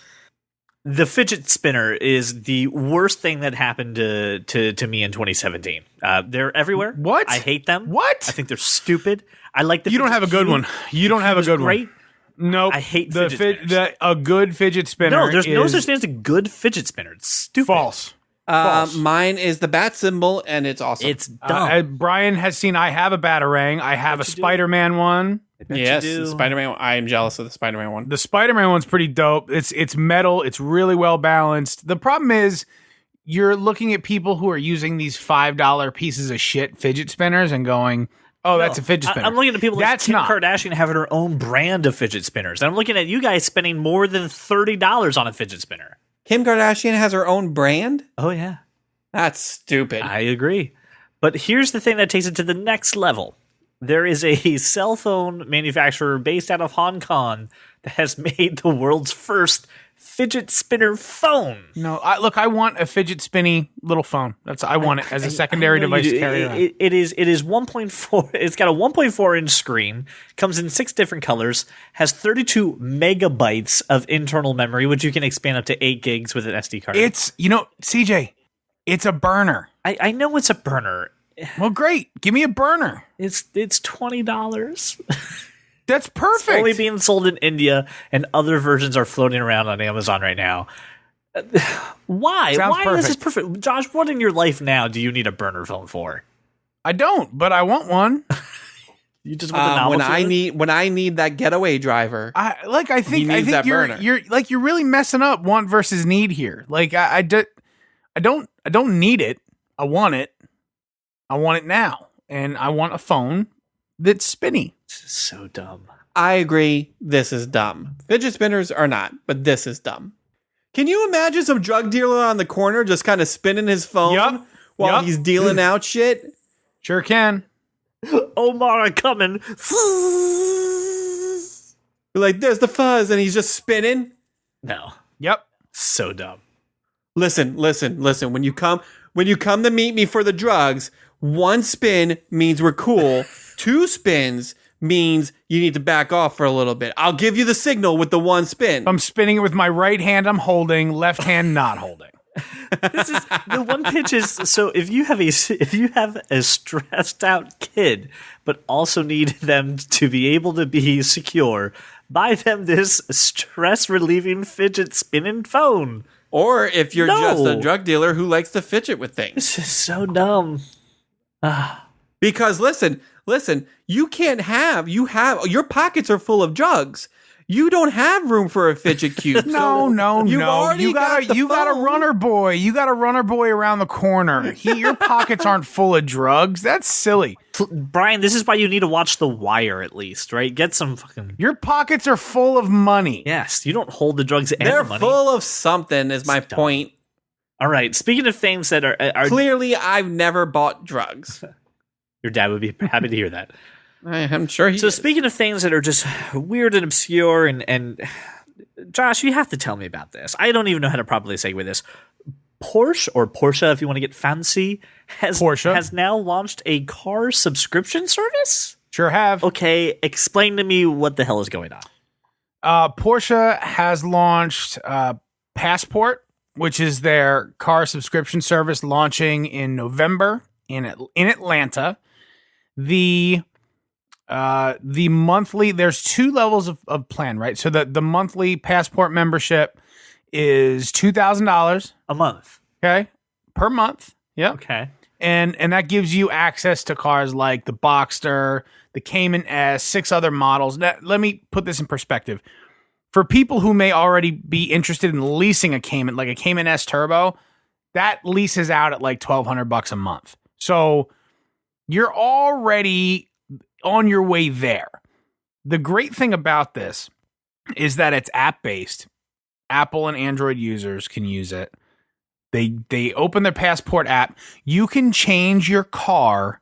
The fidget spinner is the worst thing that happened to me in 2017. They're everywhere. What? I hate them. What? I think they're stupid. I like the. You don't have a good one. You don't have a good Great. one. Nope. I hate the fidget spinners. a good fidget spinner. No, there's no is such thing as a good fidget spinner. It's stupid. false. False. Mine is the bat symbol, and it's awesome. It's dumb. Brian has seen. I have a Batarang. I have a you do. Spider-Man one. yes, do. the Spider-Man. I am jealous of the Spider-Man one. The Spider-Man one's pretty dope. It's metal. It's really well balanced. The problem is you're looking at people who are using these $5 pieces of shit fidget spinners and going, "Oh, that's a fidget spinner." I'm looking at people like That's Kim not. Kardashian having her own brand of fidget spinners. And I'm looking at you guys spending more than $30 on a fidget spinner. Kim Kardashian has her own brand? Oh, yeah. That's stupid. I agree. But here's the thing that takes it to the next level. There is a cell phone manufacturer based out of Hong Kong that has made the world's first fidget spinner phone. No, I want a fidget spinny little phone. I want it as a secondary I know device you to do. carry around. It is 1.4. It's got a 1.4 inch screen, comes in 6 different colors, has 32 megabytes of internal memory, which you can expand up to 8 gigs with an SD card. It's, CJ, it's a burner. I know it's a burner. Well, great. Give me a burner. It's $20. That's perfect. Only being sold in India, and other versions are floating around on Amazon right now. Why? Sounds Why is this perfect? Josh, what in your life now do you need a burner phone for? I don't, but I want one. You just want the novelty when I need that getaway driver. I He think needs that you're burner. you're really messing up want versus need here. Like I don't need it. I want it. I want it now, and I want a phone that's spinny. This is so dumb. I agree. This is dumb. Fidget spinners are not, but this is dumb. Can you imagine some drug dealer on the corner just kind of spinning his phone Yup. while Yup. he's dealing out shit? Sure can. Omar coming. Like, there's the fuzz, and he's just spinning. No, Yep. so dumb. Listen. When you come to meet me for the drugs, 1 spin means we're cool. 2 spins means you need to back off for a little bit. I'll give you the signal with the 1 spin. I'm spinning it with my right hand. I'm holding, left hand not holding. This is the one pitch is so if you have a stressed out kid, but also need them to be able to be secure, buy them this stress relieving fidget spinning phone. Or if you're No. just a drug dealer who likes to fidget with things. This is so dumb. Because listen, you your pockets are full of drugs. You don't have room for a fidget cube. No. You got a runner boy. You got a runner boy around the corner. Your pockets aren't full of drugs. That's silly. Brian, this is why you need to watch The Wire at least, right? Get some fucking. Your pockets are full of money. Yes, you don't hold the drugs and They're the money. full of something. Is my Stop. point. All right. Speaking of things that are Clearly, I've never bought drugs. your dad would be happy to hear that. I'm sure he. So is. speaking of things that are just weird and obscure, and Josh, you have to tell me about this. I don't even know how to properly segue this. Porsche, if you want to get fancy, has now launched a car subscription service. Sure have. Okay, explain to me what the hell is going on. Porsche has launched Passport, which is their car subscription service, launching in November in Atlanta. The monthly, there's two levels of plan, right? So the monthly Passport membership is $2,000, A month. okay, per month. Yep. Okay. And that gives you access to cars like the Boxster, the Cayman S, 6 other models. Now, let me put this in perspective. For people who may already be interested in leasing a Cayman, like a Cayman S Turbo, that leases out at like $1,200 a month. So you're already on your way there. The great thing about this is that it's app-based. Apple and Android users can use it. They open their Passport app. You can change your car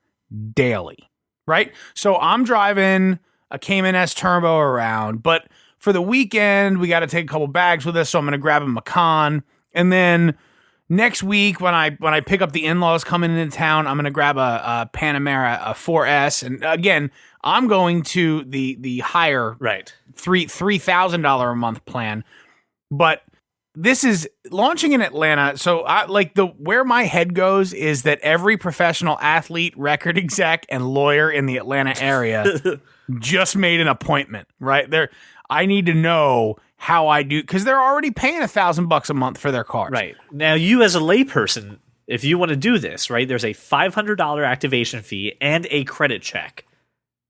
daily, right? So I'm driving a Cayman S Turbo around, but for the weekend, we got to take a couple bags with us, so I'm going to grab a Macan. And then next week, when I pick up the in-laws coming into town, I'm going to grab a Panamera, a 4S. And again, I'm going to the higher Right. $3,000 a month plan. But this is launching in Atlanta. So where my head goes is that every professional athlete, record exec, and lawyer in the Atlanta area just made an appointment, right? I need to know how I do, because they're already paying $1,000 a month for their cars. Right. Now, you as a layperson, if you want to do this, right, there's a $500 activation fee and a credit check.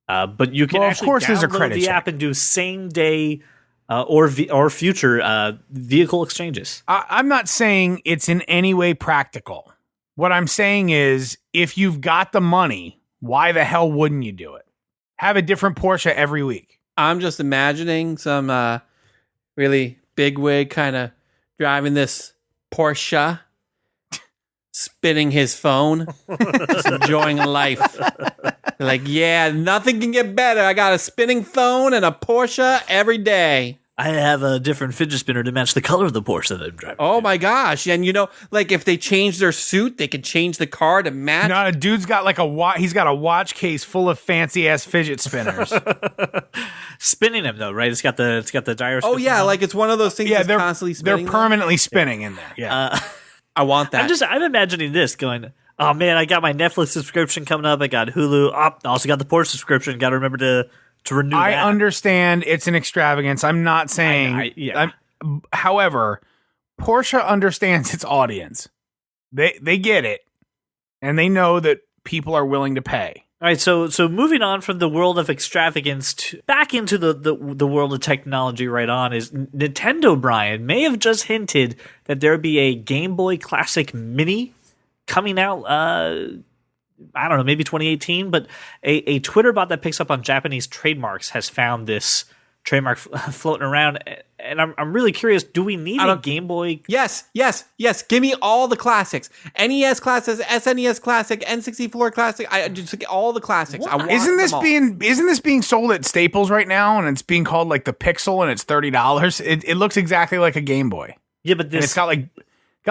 But you can actually download the app and do same day or future vehicle exchanges. I'm not saying it's in any way practical. What I'm saying is, if you've got the money, why the hell wouldn't you do it? Have a different Porsche every week. I'm just imagining some really bigwig kind of driving this Porsche, spinning his phone, just enjoying life. Like, yeah, nothing can get better. I got a spinning phone and a Porsche every day. I have a different fidget spinner to match the color of the Porsche that I'm driving. Oh my gosh. And like if they change their suit, they can change the car to match. No, a dude's got like he's got a watch case full of fancy ass fidget spinners. Spinning them though, right? It's got the gyro. Oh yeah, like it's one of those things that's constantly spinning. They're permanently spinning in there. Yeah. I want that. I'm imagining this going, oh man, I got my Netflix subscription coming up. I got Hulu. I also got the Porsche subscription. Got to remember to renew that. I understand it's an extravagance. I'm not saying. However, Porsche understands its audience. They get it, and they know that people are willing to pay. All right, so moving on from the world of extravagance back into the world of technology right on is Nintendo, Brian, may have just hinted that there'd be a Game Boy Classic Mini coming out, I don't know, maybe 2018, but a Twitter bot that picks up on Japanese trademarks has found this trademark floating around, and I'm really curious, do we need a Game Boy? Yes. Give me all the classics. NES classics, SNES classic, N64 classic. I just all the classics. I want Isn't them this being sold at Staples right now, and it's being called like the Pixel, and it's $30? It looks exactly like a Game Boy. Yeah, but And it's got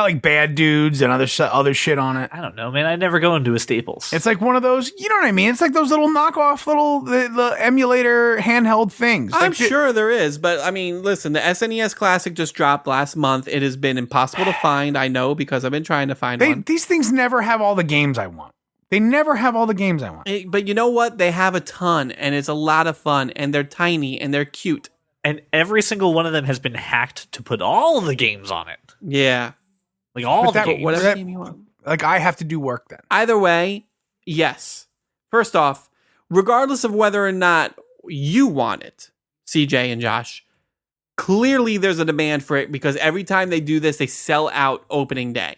like Bad Dudes and other shit on it. I don't know, man. I never go into a Staples. It's like one of those, you know what I mean? It's like those little knockoff the emulator handheld things. I'm Like, sure there is, but I mean, listen, the SNES Classic just dropped last month. It has been impossible to find, I know, because I've been trying to find one. These things never have all the games I want. They never have all the games I want. But you know what? They have a ton, and it's a lot of fun, and they're tiny, and they're cute. And every single one of them has been hacked to put all of the games on it. Yeah. Like all the But games. Whatever game you want. Like, I have to do work then. Either way, yes. First off, regardless of whether or not you want it, CJ and Josh, clearly there's a demand for it because every time they do this, they sell out opening day.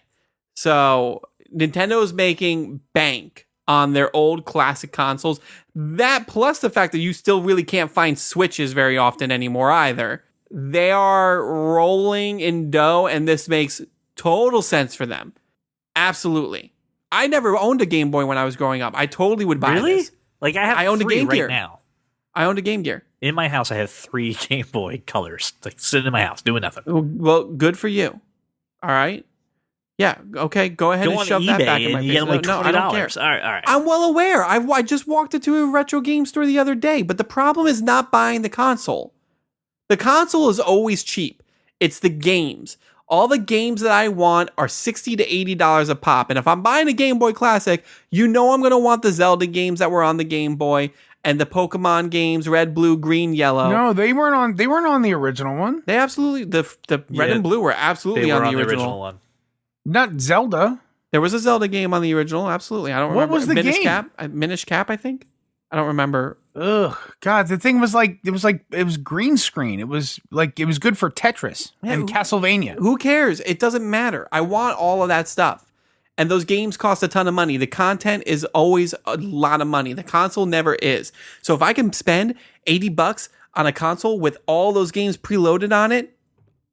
So Nintendo is making bank on their old classic consoles. That plus the fact that you still really can't find Switches very often anymore either. They are rolling in dough, and this makes total sense for them. Absolutely. I never owned a Game Boy when I was growing up. I totally would buy Really? this. Like I owned a three Game right Gear now. I owned a Game Gear. In my house, I have 3 Game Boy Colors, like sitting in my house doing nothing. Well, good for you. All right. Yeah. Okay. Go ahead Go and on shove that eBay back in my and face. you get them like No, I don't care. $20. All right. I'm well aware. I just walked into a retro game store the other day, but the problem is not buying the console. The console is always cheap. It's the games. All the games that I want are $60 to $80 a pop. And if I'm buying a Game Boy Classic, you know I'm going to want the Zelda games that were on the Game Boy and the Pokemon games, red, blue, green, yellow. No, they weren't on. They weren't on the original one. They absolutely, the red Yeah, and blue were absolutely They were on the original. one. Not Zelda. There was a Zelda game on the original. Absolutely. I don't What remember. was the Minish game? Cap? Minish Cap, I think. I don't remember. Ugh, God, the thing was like it was green screen. It was good for Tetris and Castlevania. Who cares? It doesn't matter. I want all of that stuff. And those games cost a ton of money. The content is always a lot of money. The console never is. So if I can spend $80 on a console with all those games preloaded on it,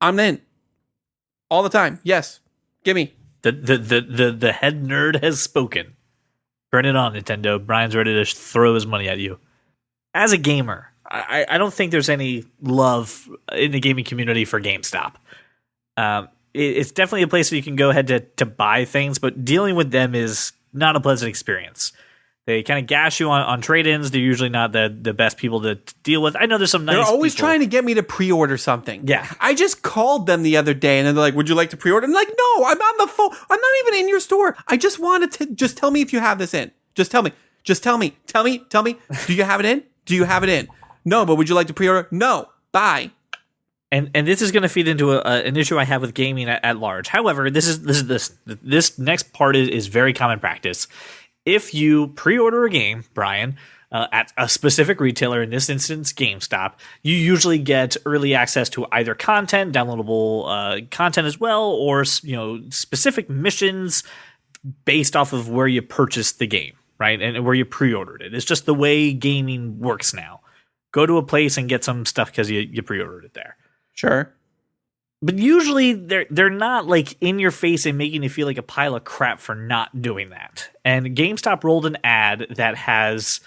I'm in. All the time. Yes. Gimme. The head nerd has spoken. Burn it on, Nintendo. Brian's ready to throw his money at you. As a gamer, I don't think there's any love in the gaming community for GameStop. It's definitely a place where you can go ahead to buy things, but dealing with them is not a pleasant experience. They kind of gash you on trade-ins. They're usually not the best people to deal with. I know there's some nice They're always people. trying to get me to pre-order something. Yeah. I just called them the other day and they're like, would you like to pre-order? I'm like, no, I'm on the phone. I'm not even in your store. I just wanted to just tell me if you have this in. Just tell me. Just tell me. Tell me. Do you have it in? Do you have it in? No, but would you like to pre-order? No. Bye. And this is going to feed into an issue I have with gaming at large. However, this next part is very common practice. If you pre-order a game, Brian, at a specific retailer, in this instance GameStop, you usually get early access to either content, downloadable content as well, or specific missions based off of where you purchased the game, right? And where you pre-ordered it. It's just the way gaming works now. Go to a place and get some stuff because you pre-ordered it there. Sure. But usually they're not like in your face and making you feel like a pile of crap for not doing that. And GameStop rolled an ad that has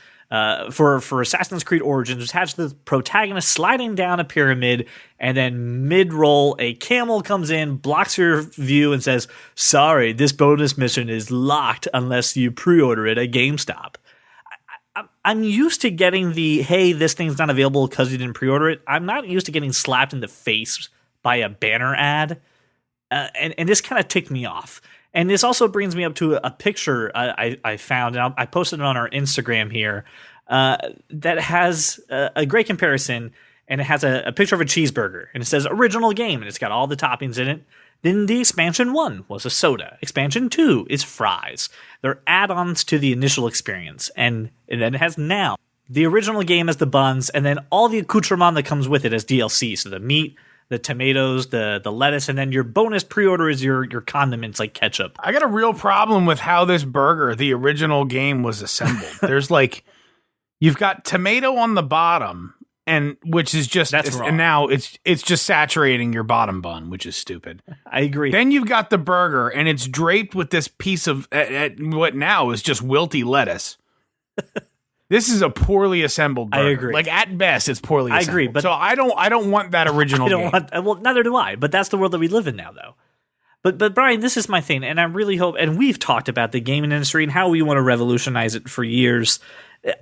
for Assassin's Creed Origins, which has the protagonist sliding down a pyramid, and then mid-roll a camel comes in, blocks your view, and says, "Sorry, this bonus mission is locked unless you pre-order it at GameStop." I'm used to getting the, hey, this thing's not available because you didn't pre-order it. I'm not used to getting slapped in the face by a banner ad. And this kind of ticked me off. And this also brings me up to a picture I found, and I posted it on our Instagram here, that has a great comparison, and it has a picture of a cheeseburger, and it says original game, and it's got all the toppings in it. Then the expansion 1 was a soda. Expansion 2 is fries. They're add-ons to the initial experience. And then it has now. The original game has the buns, and then all the accoutrement that comes with it as DLC. So the meat, the tomatoes, the lettuce, and then your bonus pre-order is your condiments like ketchup. I got a real problem with how this burger, the original game, was assembled. There's you've got tomato on the bottom, and which is just That's wrong. And now it's just saturating your bottom bun, which is stupid. I agree. Then you've got the burger, and it's draped with this piece of what now is just wilty lettuce. This is a poorly assembled burger. I agree. Like at best, it's poorly assembled. I agree, but so I don't want that original. I don't game. want. Well, neither do I. But that's the world that we live in now, though. But Brian, this is my thing, and I really hope. And we've talked about the gaming industry and how we want to revolutionize it for years.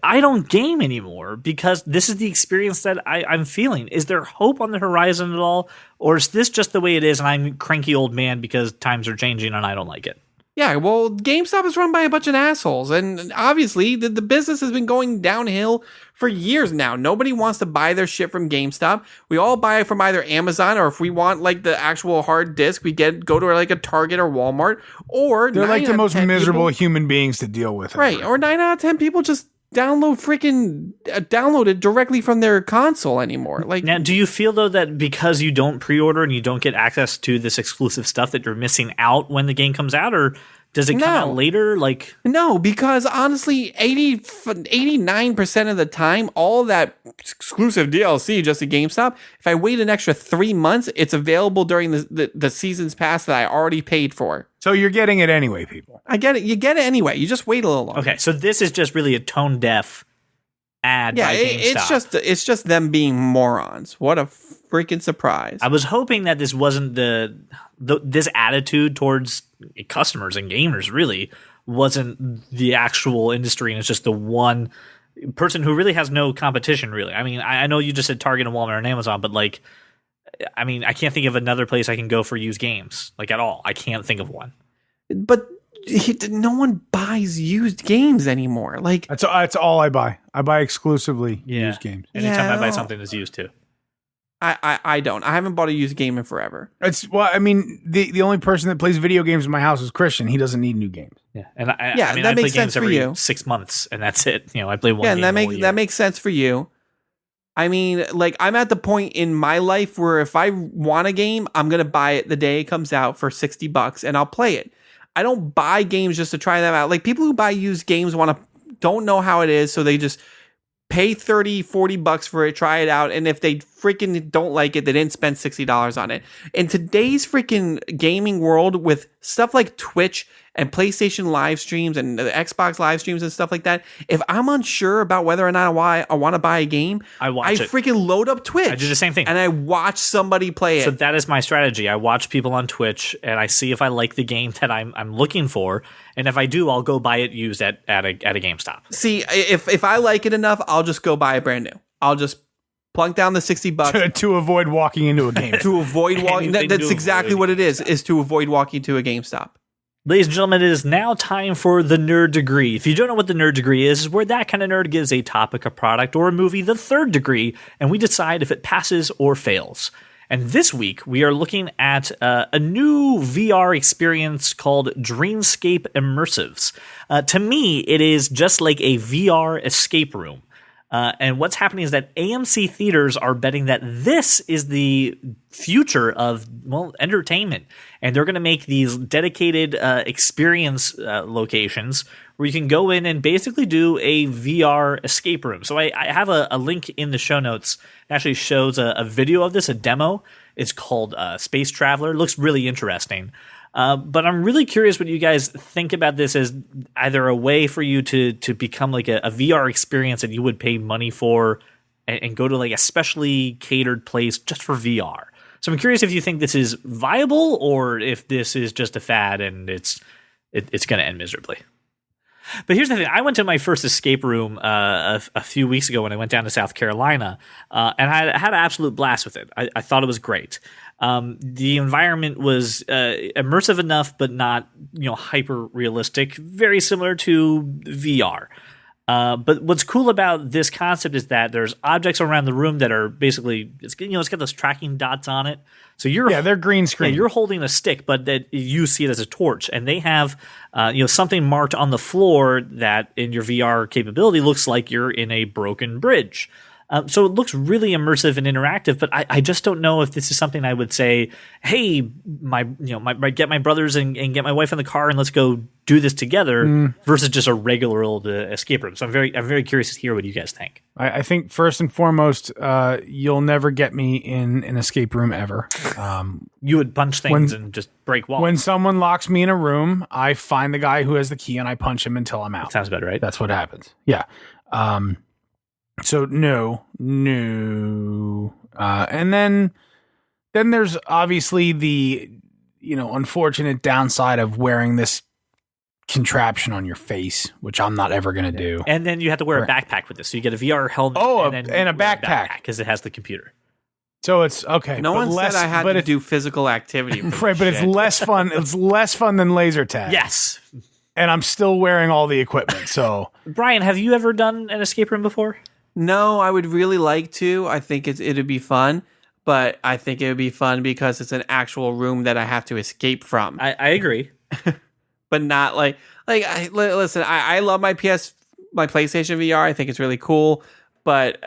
I don't game anymore because this is the experience that I'm feeling. Is there hope on the horizon at all, or is this just the way it is, and I'm a cranky old man because times are changing and I don't like it? Yeah, well, GameStop is run by a bunch of assholes, and obviously the business has been going downhill for years now. Nobody wants to buy their shit from GameStop. We all buy it from either Amazon, or if we want like the actual hard disk, we go to like a Target or Walmart, or They're like the most miserable people, human beings to deal with. right? Or 9 out of 10 people just download it directly from their console anymore. Like, now, do you feel though that because you don't pre-order and you don't get access to this exclusive stuff that you're missing out when the game comes out, or does it come out later? Like, no, because honestly, 89% of the time, all that exclusive DLC just at GameStop, if I wait an extra 3 months, it's available during the season's pass that I already paid for. So you're getting it anyway, people. I get it. You get it anyway. You just wait a little longer. okay, so this is just really a tone deaf ad by GameStop. It's just them being morons. What a freaking surprise. I was hoping that this wasn't this attitude towards customers and gamers really wasn't the actual industry, and it's just the one person who really has no competition really. I mean, I know you just said Target and Walmart and Amazon, but like, I mean, I can't think of another place I can go for used games, like at all. I can't think of one. But no one buys used games anymore. Like, That's all I buy. I buy exclusively Yeah. used games. Anytime I buy no. something that's used to. I don't. I haven't bought a used game in forever. I mean, the only person that plays video games in my house is Christian. He doesn't need new games. Yeah, and I mean, that I play makes sense games for every you. 6 months, and that's it. You know, I play one. Yeah, game and the whole year. that makes sense for you. I mean, like, I'm at the point in my life where if I want a game, I'm gonna buy it the day it comes out for $60 and I'll play it. I don't buy games just to try them out. Like, people who buy used games don't know how it is, so they just pay $30-$40 for it, try it out, and if they freaking don't like it, they didn't spend $60 on it. In today's freaking gaming world, with stuff like Twitch and PlayStation live streams and the Xbox live streams and stuff like that, if I'm unsure about whether or not I want to buy a game, I watch it. freaking load up Twitch. I do the same thing. And I watch somebody play it. So that is my strategy. I watch people on Twitch and I see if I like the game that I'm looking for, and if I do, I'll go buy it used at a GameStop. See, if I like it enough, I'll just go buy it brand new. I'll just plunk down the $60 to avoid walking into a game. to avoid walking. Anything That's to exactly avoid. what it is to avoid walking to a GameStop. Ladies and gentlemen, it is now time for the Nerd Degree. If you don't know what the Nerd Degree is where that kind of nerd gives a topic, a product, or a movie the third degree, and we decide if it passes or fails. And this week, we are looking at a new VR experience called Dreamscape Immersives. To me, it is just like a VR escape room. And what's happening is that AMC theaters are betting that this is the future of, well, entertainment. And they're going to make these dedicated experience locations where you can go in and basically do a VR escape room. So I have a link in the show notes. It actually shows a video of this, a demo. It's called Space Traveler. It looks really interesting. But I'm really curious what you guys think about this as either a way for you to become like a VR experience that you would pay money for and go to like a specially catered place just for VR. So I'm curious if you think this is viable or if this is just a fad and it's going to end miserably. But here's the thing. I went to my first escape room a few weeks ago when I went down to South Carolina, and I had an absolute blast with it. I thought it was great. The environment was immersive enough, but not hyper realistic. Very similar to VR. But what's cool about this concept is that there's objects around the room that are basically it's got those tracking dots on it. So they're green screen. Yeah, you're holding a stick, but that you see it as a torch, and they have something marked on the floor that in your VR capability looks like you're in a broken bridge. So it looks really immersive and interactive, but I just don't know if this is something I would say, hey, get my brothers and get my wife in the car and let's go do this together versus just a regular old escape room. So I'm very curious to hear what you guys think. I think first and foremost, you'll never get me in an escape room ever. You would punch things and just break walls. When someone locks me in a room, I find the guy who has the key and I punch him until I'm out. Sounds better, right? That's what happens. Yeah. So no. And then there's obviously the, unfortunate downside of wearing this contraption on your face, which I'm not ever going to do. And then you have to wear a backpack with this. So you get a VR helmet and a you wear backpack. because it has the computer. So it's okay. No but one less, said I had but to it's- do physical activity. for Right, this but it's shit. less fun. It's less fun than laser tag. Yes. And I'm still wearing all the equipment. So Brian, have you ever done an escape room before? No, I would really like to. I think it'd be fun, but I think it would be fun because it's an actual room that I have to escape from. I agree. But not listen. I love my PlayStation VR. I think it's really cool, but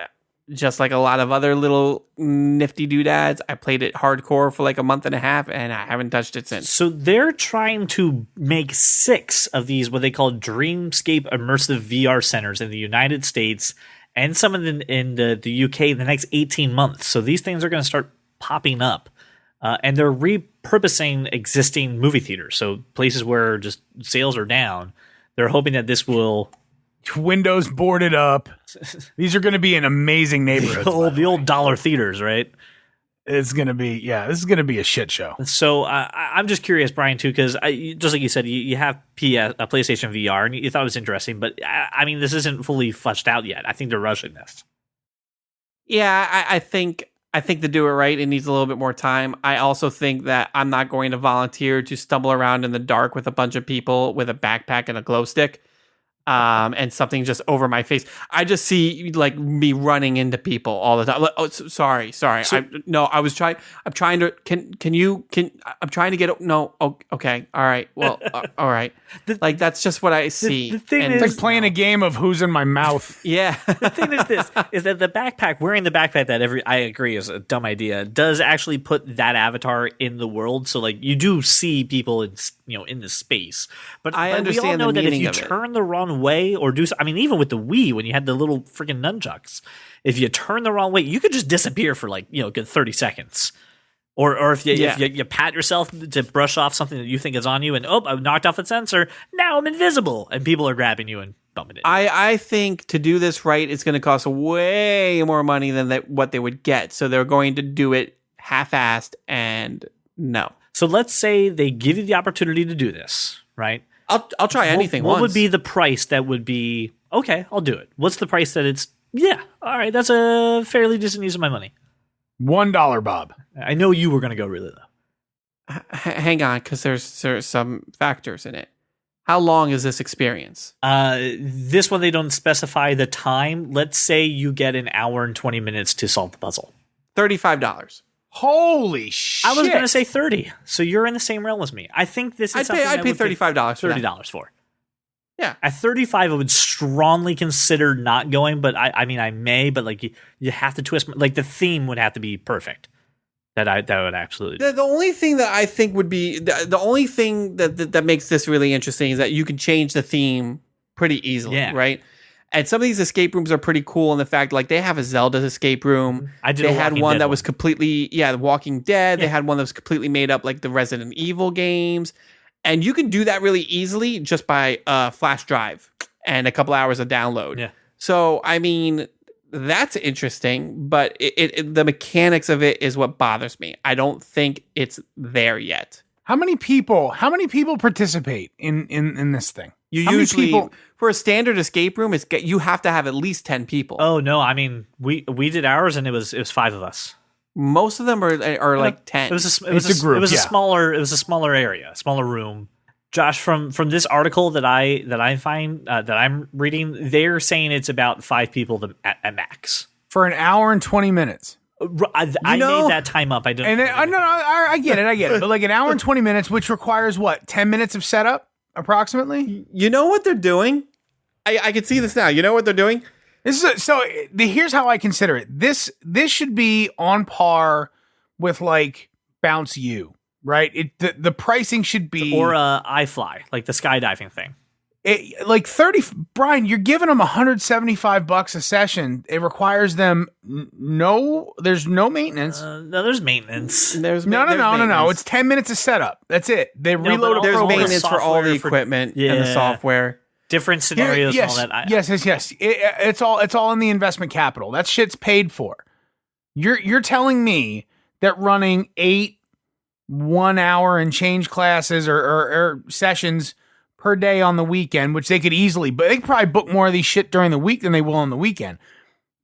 just like a lot of other little nifty doodads, I played it hardcore for like a month and a half, and I haven't touched it since. So they're trying to make 6 of these what they call Dreamscape immersive VR centers in the United States and some in the UK in the next 18 months. So these things are going to start popping up. And they're repurposing existing movie theaters. So places where just sales are down. They're hoping that this will... windows boarded up. These are going to be in amazing neighborhoods. the old dollar theaters, right? It's going to be, this is going to be a shit show. So I'm just curious, Brian, too, because just like you said, you have a PlayStation VR, and you thought it was interesting, but I mean, this isn't fully fleshed out yet. I think they're rushing this. Yeah, I think to do it right, it needs a little bit more time. I also think that I'm not going to volunteer to stumble around in the dark with a bunch of people with a backpack and a glow stick. And something just over my face. I just see like me running into people all the time. Oh, sorry. I'm trying to get. No. Oh, okay. All right. Well, all right. Like that's just what I see. The thing And is- It's like playing a game of who's in my mouth. yeah. The thing is this, is that the backpack, wearing the backpack that I agree is a dumb idea, does actually put that avatar in the world. So like you do see people in the space. But I we all understand know the that if meaning you of it. turn the wrong way or I mean, even with the Wii, when you had the little freaking nunchucks, if you turn the wrong way, you could just disappear for like, a good 30 seconds. Or if you pat yourself to brush off something that you think is on you and, I knocked off the sensor, now I'm invisible. And people are grabbing you and bumping it. I think to do this right, it's going to cost way more money than what they would get. So they're going to do it half-assed and no. So let's say they give you the opportunity to do this, right? I'll try anything What once. would be the price that would be, okay, I'll do it? What's the price that it's, yeah, all right, that's a fairly decent use of my money. $1, Bob. I know you were going to go really low. Hang on, because there's some factors in it. How long is this experience? This one, they don't specify the time. Let's say you get an hour and 20 minutes to solve the puzzle. $35. Holy shit. I was going to say 30, so you're in the same realm as me. I think this is I'd pay $35 for that. $30 for. Yeah. At 35, I would strongly consider not going, but I mean, I may, but like you have to twist, like the theme would have to be perfect. That would absolutely do. The only thing that I think would be the only thing that makes this really interesting is that you can change the theme pretty easily, Yeah. right? And some of these escape rooms are pretty cool in the fact, like they have a Zelda escape room. I did. They a had Walking one Dead that was completely, The Walking Dead. They Yeah. had one that was completely made up, like the Resident Evil games. And you can do that really easily just by flash drive and a couple hours of download. Yeah. So, I mean, that's interesting, but the mechanics of it is what bothers me. I don't think it's there yet. How many people participate in this thing? You How many usually, people- for a standard escape room, you have to have at least 10 people. Oh no! I mean, we did ours, and it was 5 of us. Most of them are like 10. It was a It's a group, It was yeah. a smaller area, a smaller room. Josh, from this article that I find that I'm reading, they're saying it's about 5 people at max. For an hour and 20 minutes. I know- made that time up. I don't. And I get it. But like an hour and 20 minutes, which requires what? 10 minutes of setup approximately? You know what they're doing? I can see this now. You know what they're doing? Here's how I consider it. This should be on par with like Bounce U, right? The pricing should be or iFly, like the skydiving thing. like 30. Brian, you're giving them $175 a session. It requires them there's no maintenance. No, there's maintenance. There's No. maintenance. It's 10 minutes of setup. That's it. They but reload a all- There's program. maintenance for all the software for- equipment and the Yeah. software. Different scenarios Yes, and all that. yes. It's all in the investment capital. That shit's paid for. You're telling me that running 8 1 hour and change classes or sessions per day on the weekend, which they could easily, but they could probably book more of these shit during the week than they will on the weekend.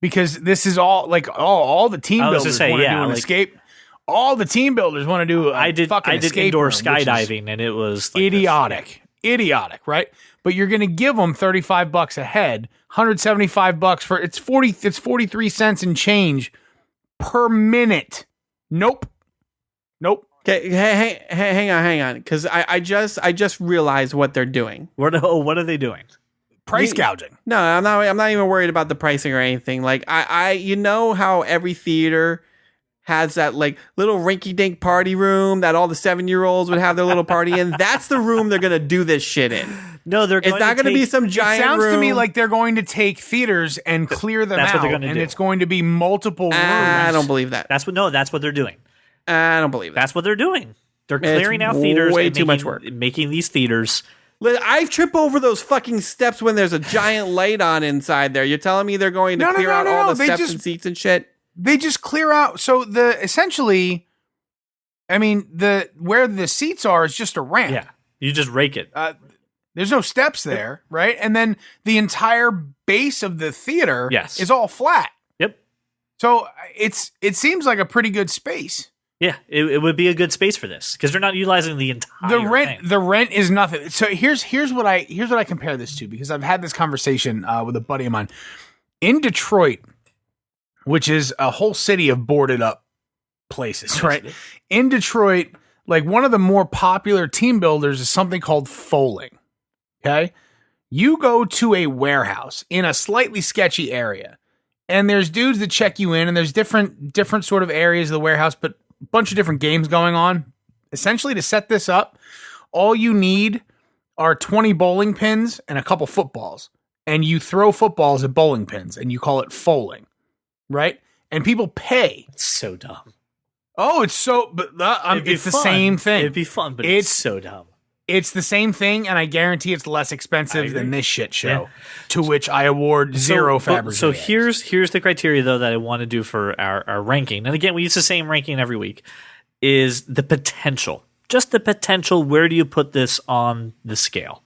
because this is all like all the team I was builders gonna say, want to yeah, do an like- escape. All the team builders want to do. I did escape indoor room, which is skydiving, and it was like idiotic, right? But you're going to give them $35 a head, $175 for it's 43 cents and change per minute. Nope. Okay, hang on, because I just realized what they're doing. What are they doing? Price gouging. No, I'm not even worried about the pricing or anything. Like I you know how every theater has that like little rinky-dink party room that all the 7-year-olds would have their little party in. That's the room they're gonna do this shit in. No, they're. It's not going to be some giant It sounds room. to me like they're going to take theaters and clear them That's out, what they're gonna and do. it's going to be multiple rooms. I don't believe that. That's what they're doing. I don't believe that. That's what they're doing. They're It's clearing out theaters. way and too much making- work. Making these theaters. I trip over those fucking steps when there's a giant light on inside there. You're telling me they're going to No, clear out all no. the They steps just- and seats and shit? They just clear out. So essentially, I mean, where the seats are is just a ramp. Yeah, you just rake it. There's no steps there, right? And then the entire base of the theater Yes. is all flat. Yep. So it seems like a pretty good space. Yeah, it would be a good space for this because they're not utilizing the entire thing. The rent is nothing. So here's what I compare this to, because I've had this conversation with a buddy of mine in Detroit, which is a whole city of boarded up places, right? In Detroit, like one of the more popular team builders is something called Foaling. Okay, you go to a warehouse in a slightly sketchy area, and there's dudes that check you in, and there's different sort of areas of the warehouse, but a bunch of different games going on. Essentially, to set this up, all you need are 20 bowling pins and a couple footballs, and you throw footballs at bowling pins, and you call it foaling, right? And people pay. It's so dumb. Oh, it's so, but It'd be it's the fun. same thing. It'd be fun, but It's- it's so dumb. It's the same thing, and I guarantee it's less I expensive agree. than this shit show. Yeah. To which I award zero So, Fabergé. So eggs. here's the criteria though that I want to do for our ranking. And again, we use the same ranking every week. Is the potential. Just the potential. Where do you put this on the scale?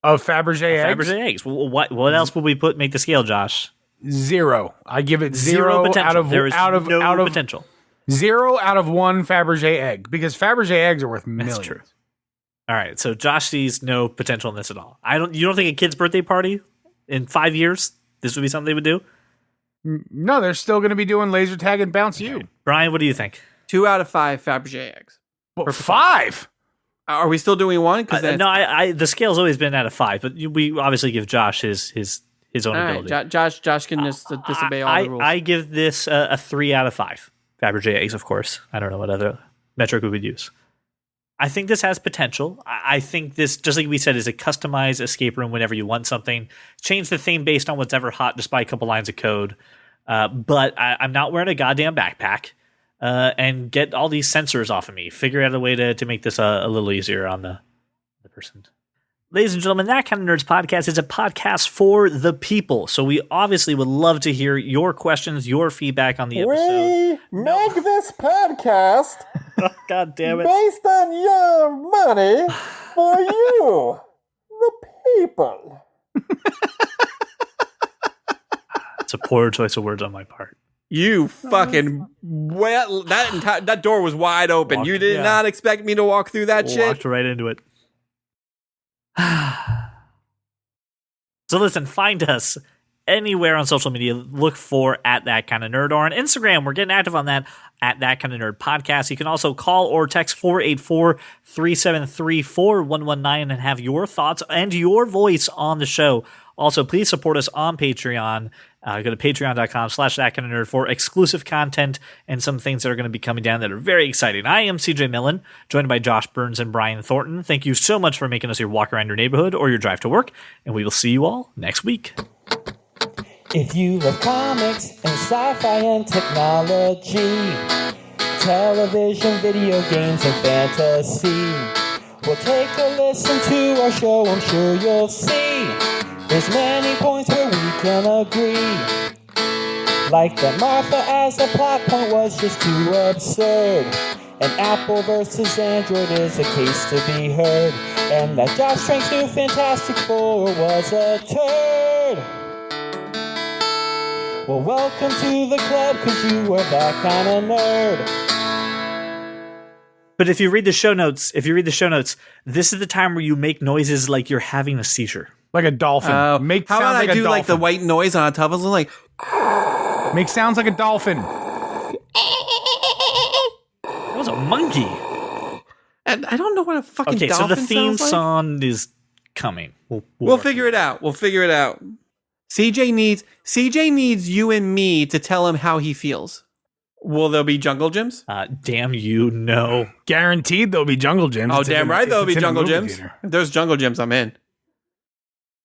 Of Fabergé eggs, Fabergé eggs. What else would we make the scale, Josh? zero. I give it zero potential. out of There is out of no out of potential. 0 out of 1 Fabergé egg, because Fabergé eggs are worth millions. That's true. All right, so Josh sees no potential in this at all. You don't think a kid's birthday party in 5 years this would be something they would do? No, they're still going to be doing laser tag and bounce you. Brian, what do you think? 2 out of 5 Fabergé eggs. Well, 5. Are we still doing one? Because No, I the scale's always been out of 5, but we obviously give Josh his own all right, ability. Josh can just disobey all the rules. I give this a 3 out of 5. Fabergé eggs, of course. I don't know what other metric we would use. I think this has potential. I think this, just like we said, is a customized escape room whenever you want something. Change the theme based on what's ever hot just by a couple lines of code. But I'm not wearing a goddamn backpack. And get all these sensors off of me. Figure out a way to make this a little easier on the person. Ladies and gentlemen, That Kind of Nerds podcast is a podcast for the people. So we obviously would love to hear your questions, your feedback on the episode. We make this podcast God damn it. based on your money for you, the people. It's a poor choice of words on my part. You fucking that door was wide open. You did yeah. not expect me to walk through that shit. Walked right into it. So listen, find us anywhere on social media. Look for That Kind of Nerd, or on Instagram. We're getting active on that That Kind of Nerd podcast. You can also call or text 484-373-4119 and have your thoughts and your voice on the show. Also, please support us on Patreon. Go to patreon.com/thatkindofnerd for exclusive content and some things that are going to be coming down that are very exciting. I am CJ Millen, joined by Josh Burns and Brian Thornton. Thank you so much for making us your walk around your neighborhood or your drive to work, and we will see you all next week. If you love comics and sci-fi and technology, television, video games, and fantasy, well, take a listen to our show. I'm sure you'll see there's many points where we can agree. Like that Martha as a plot point was just too absurd, and Apple versus Android is a case to be heard, and that Josh Trank's new Fantastic Four was a turd. Well, welcome to the club, cause you are that kind of nerd. But if you read the show notes, this is the time where you make noises like you're having a seizure. Like a dolphin. How Make about sounds I like a do dolphin. like the white noise on top of it, like Make sounds like a dolphin. That was a monkey. and I don't know what a fucking Okay, so dolphin the theme sounds like. song is coming. We'll work figure it out. We'll figure it out. CJ needs you and me to tell him how he feels. Will there be jungle gyms? Damn you, no. Guaranteed there'll be jungle gyms. Oh, It's damn in- right if there'll be it's in a jungle movie gyms. theater. If there's jungle gyms, I'm in.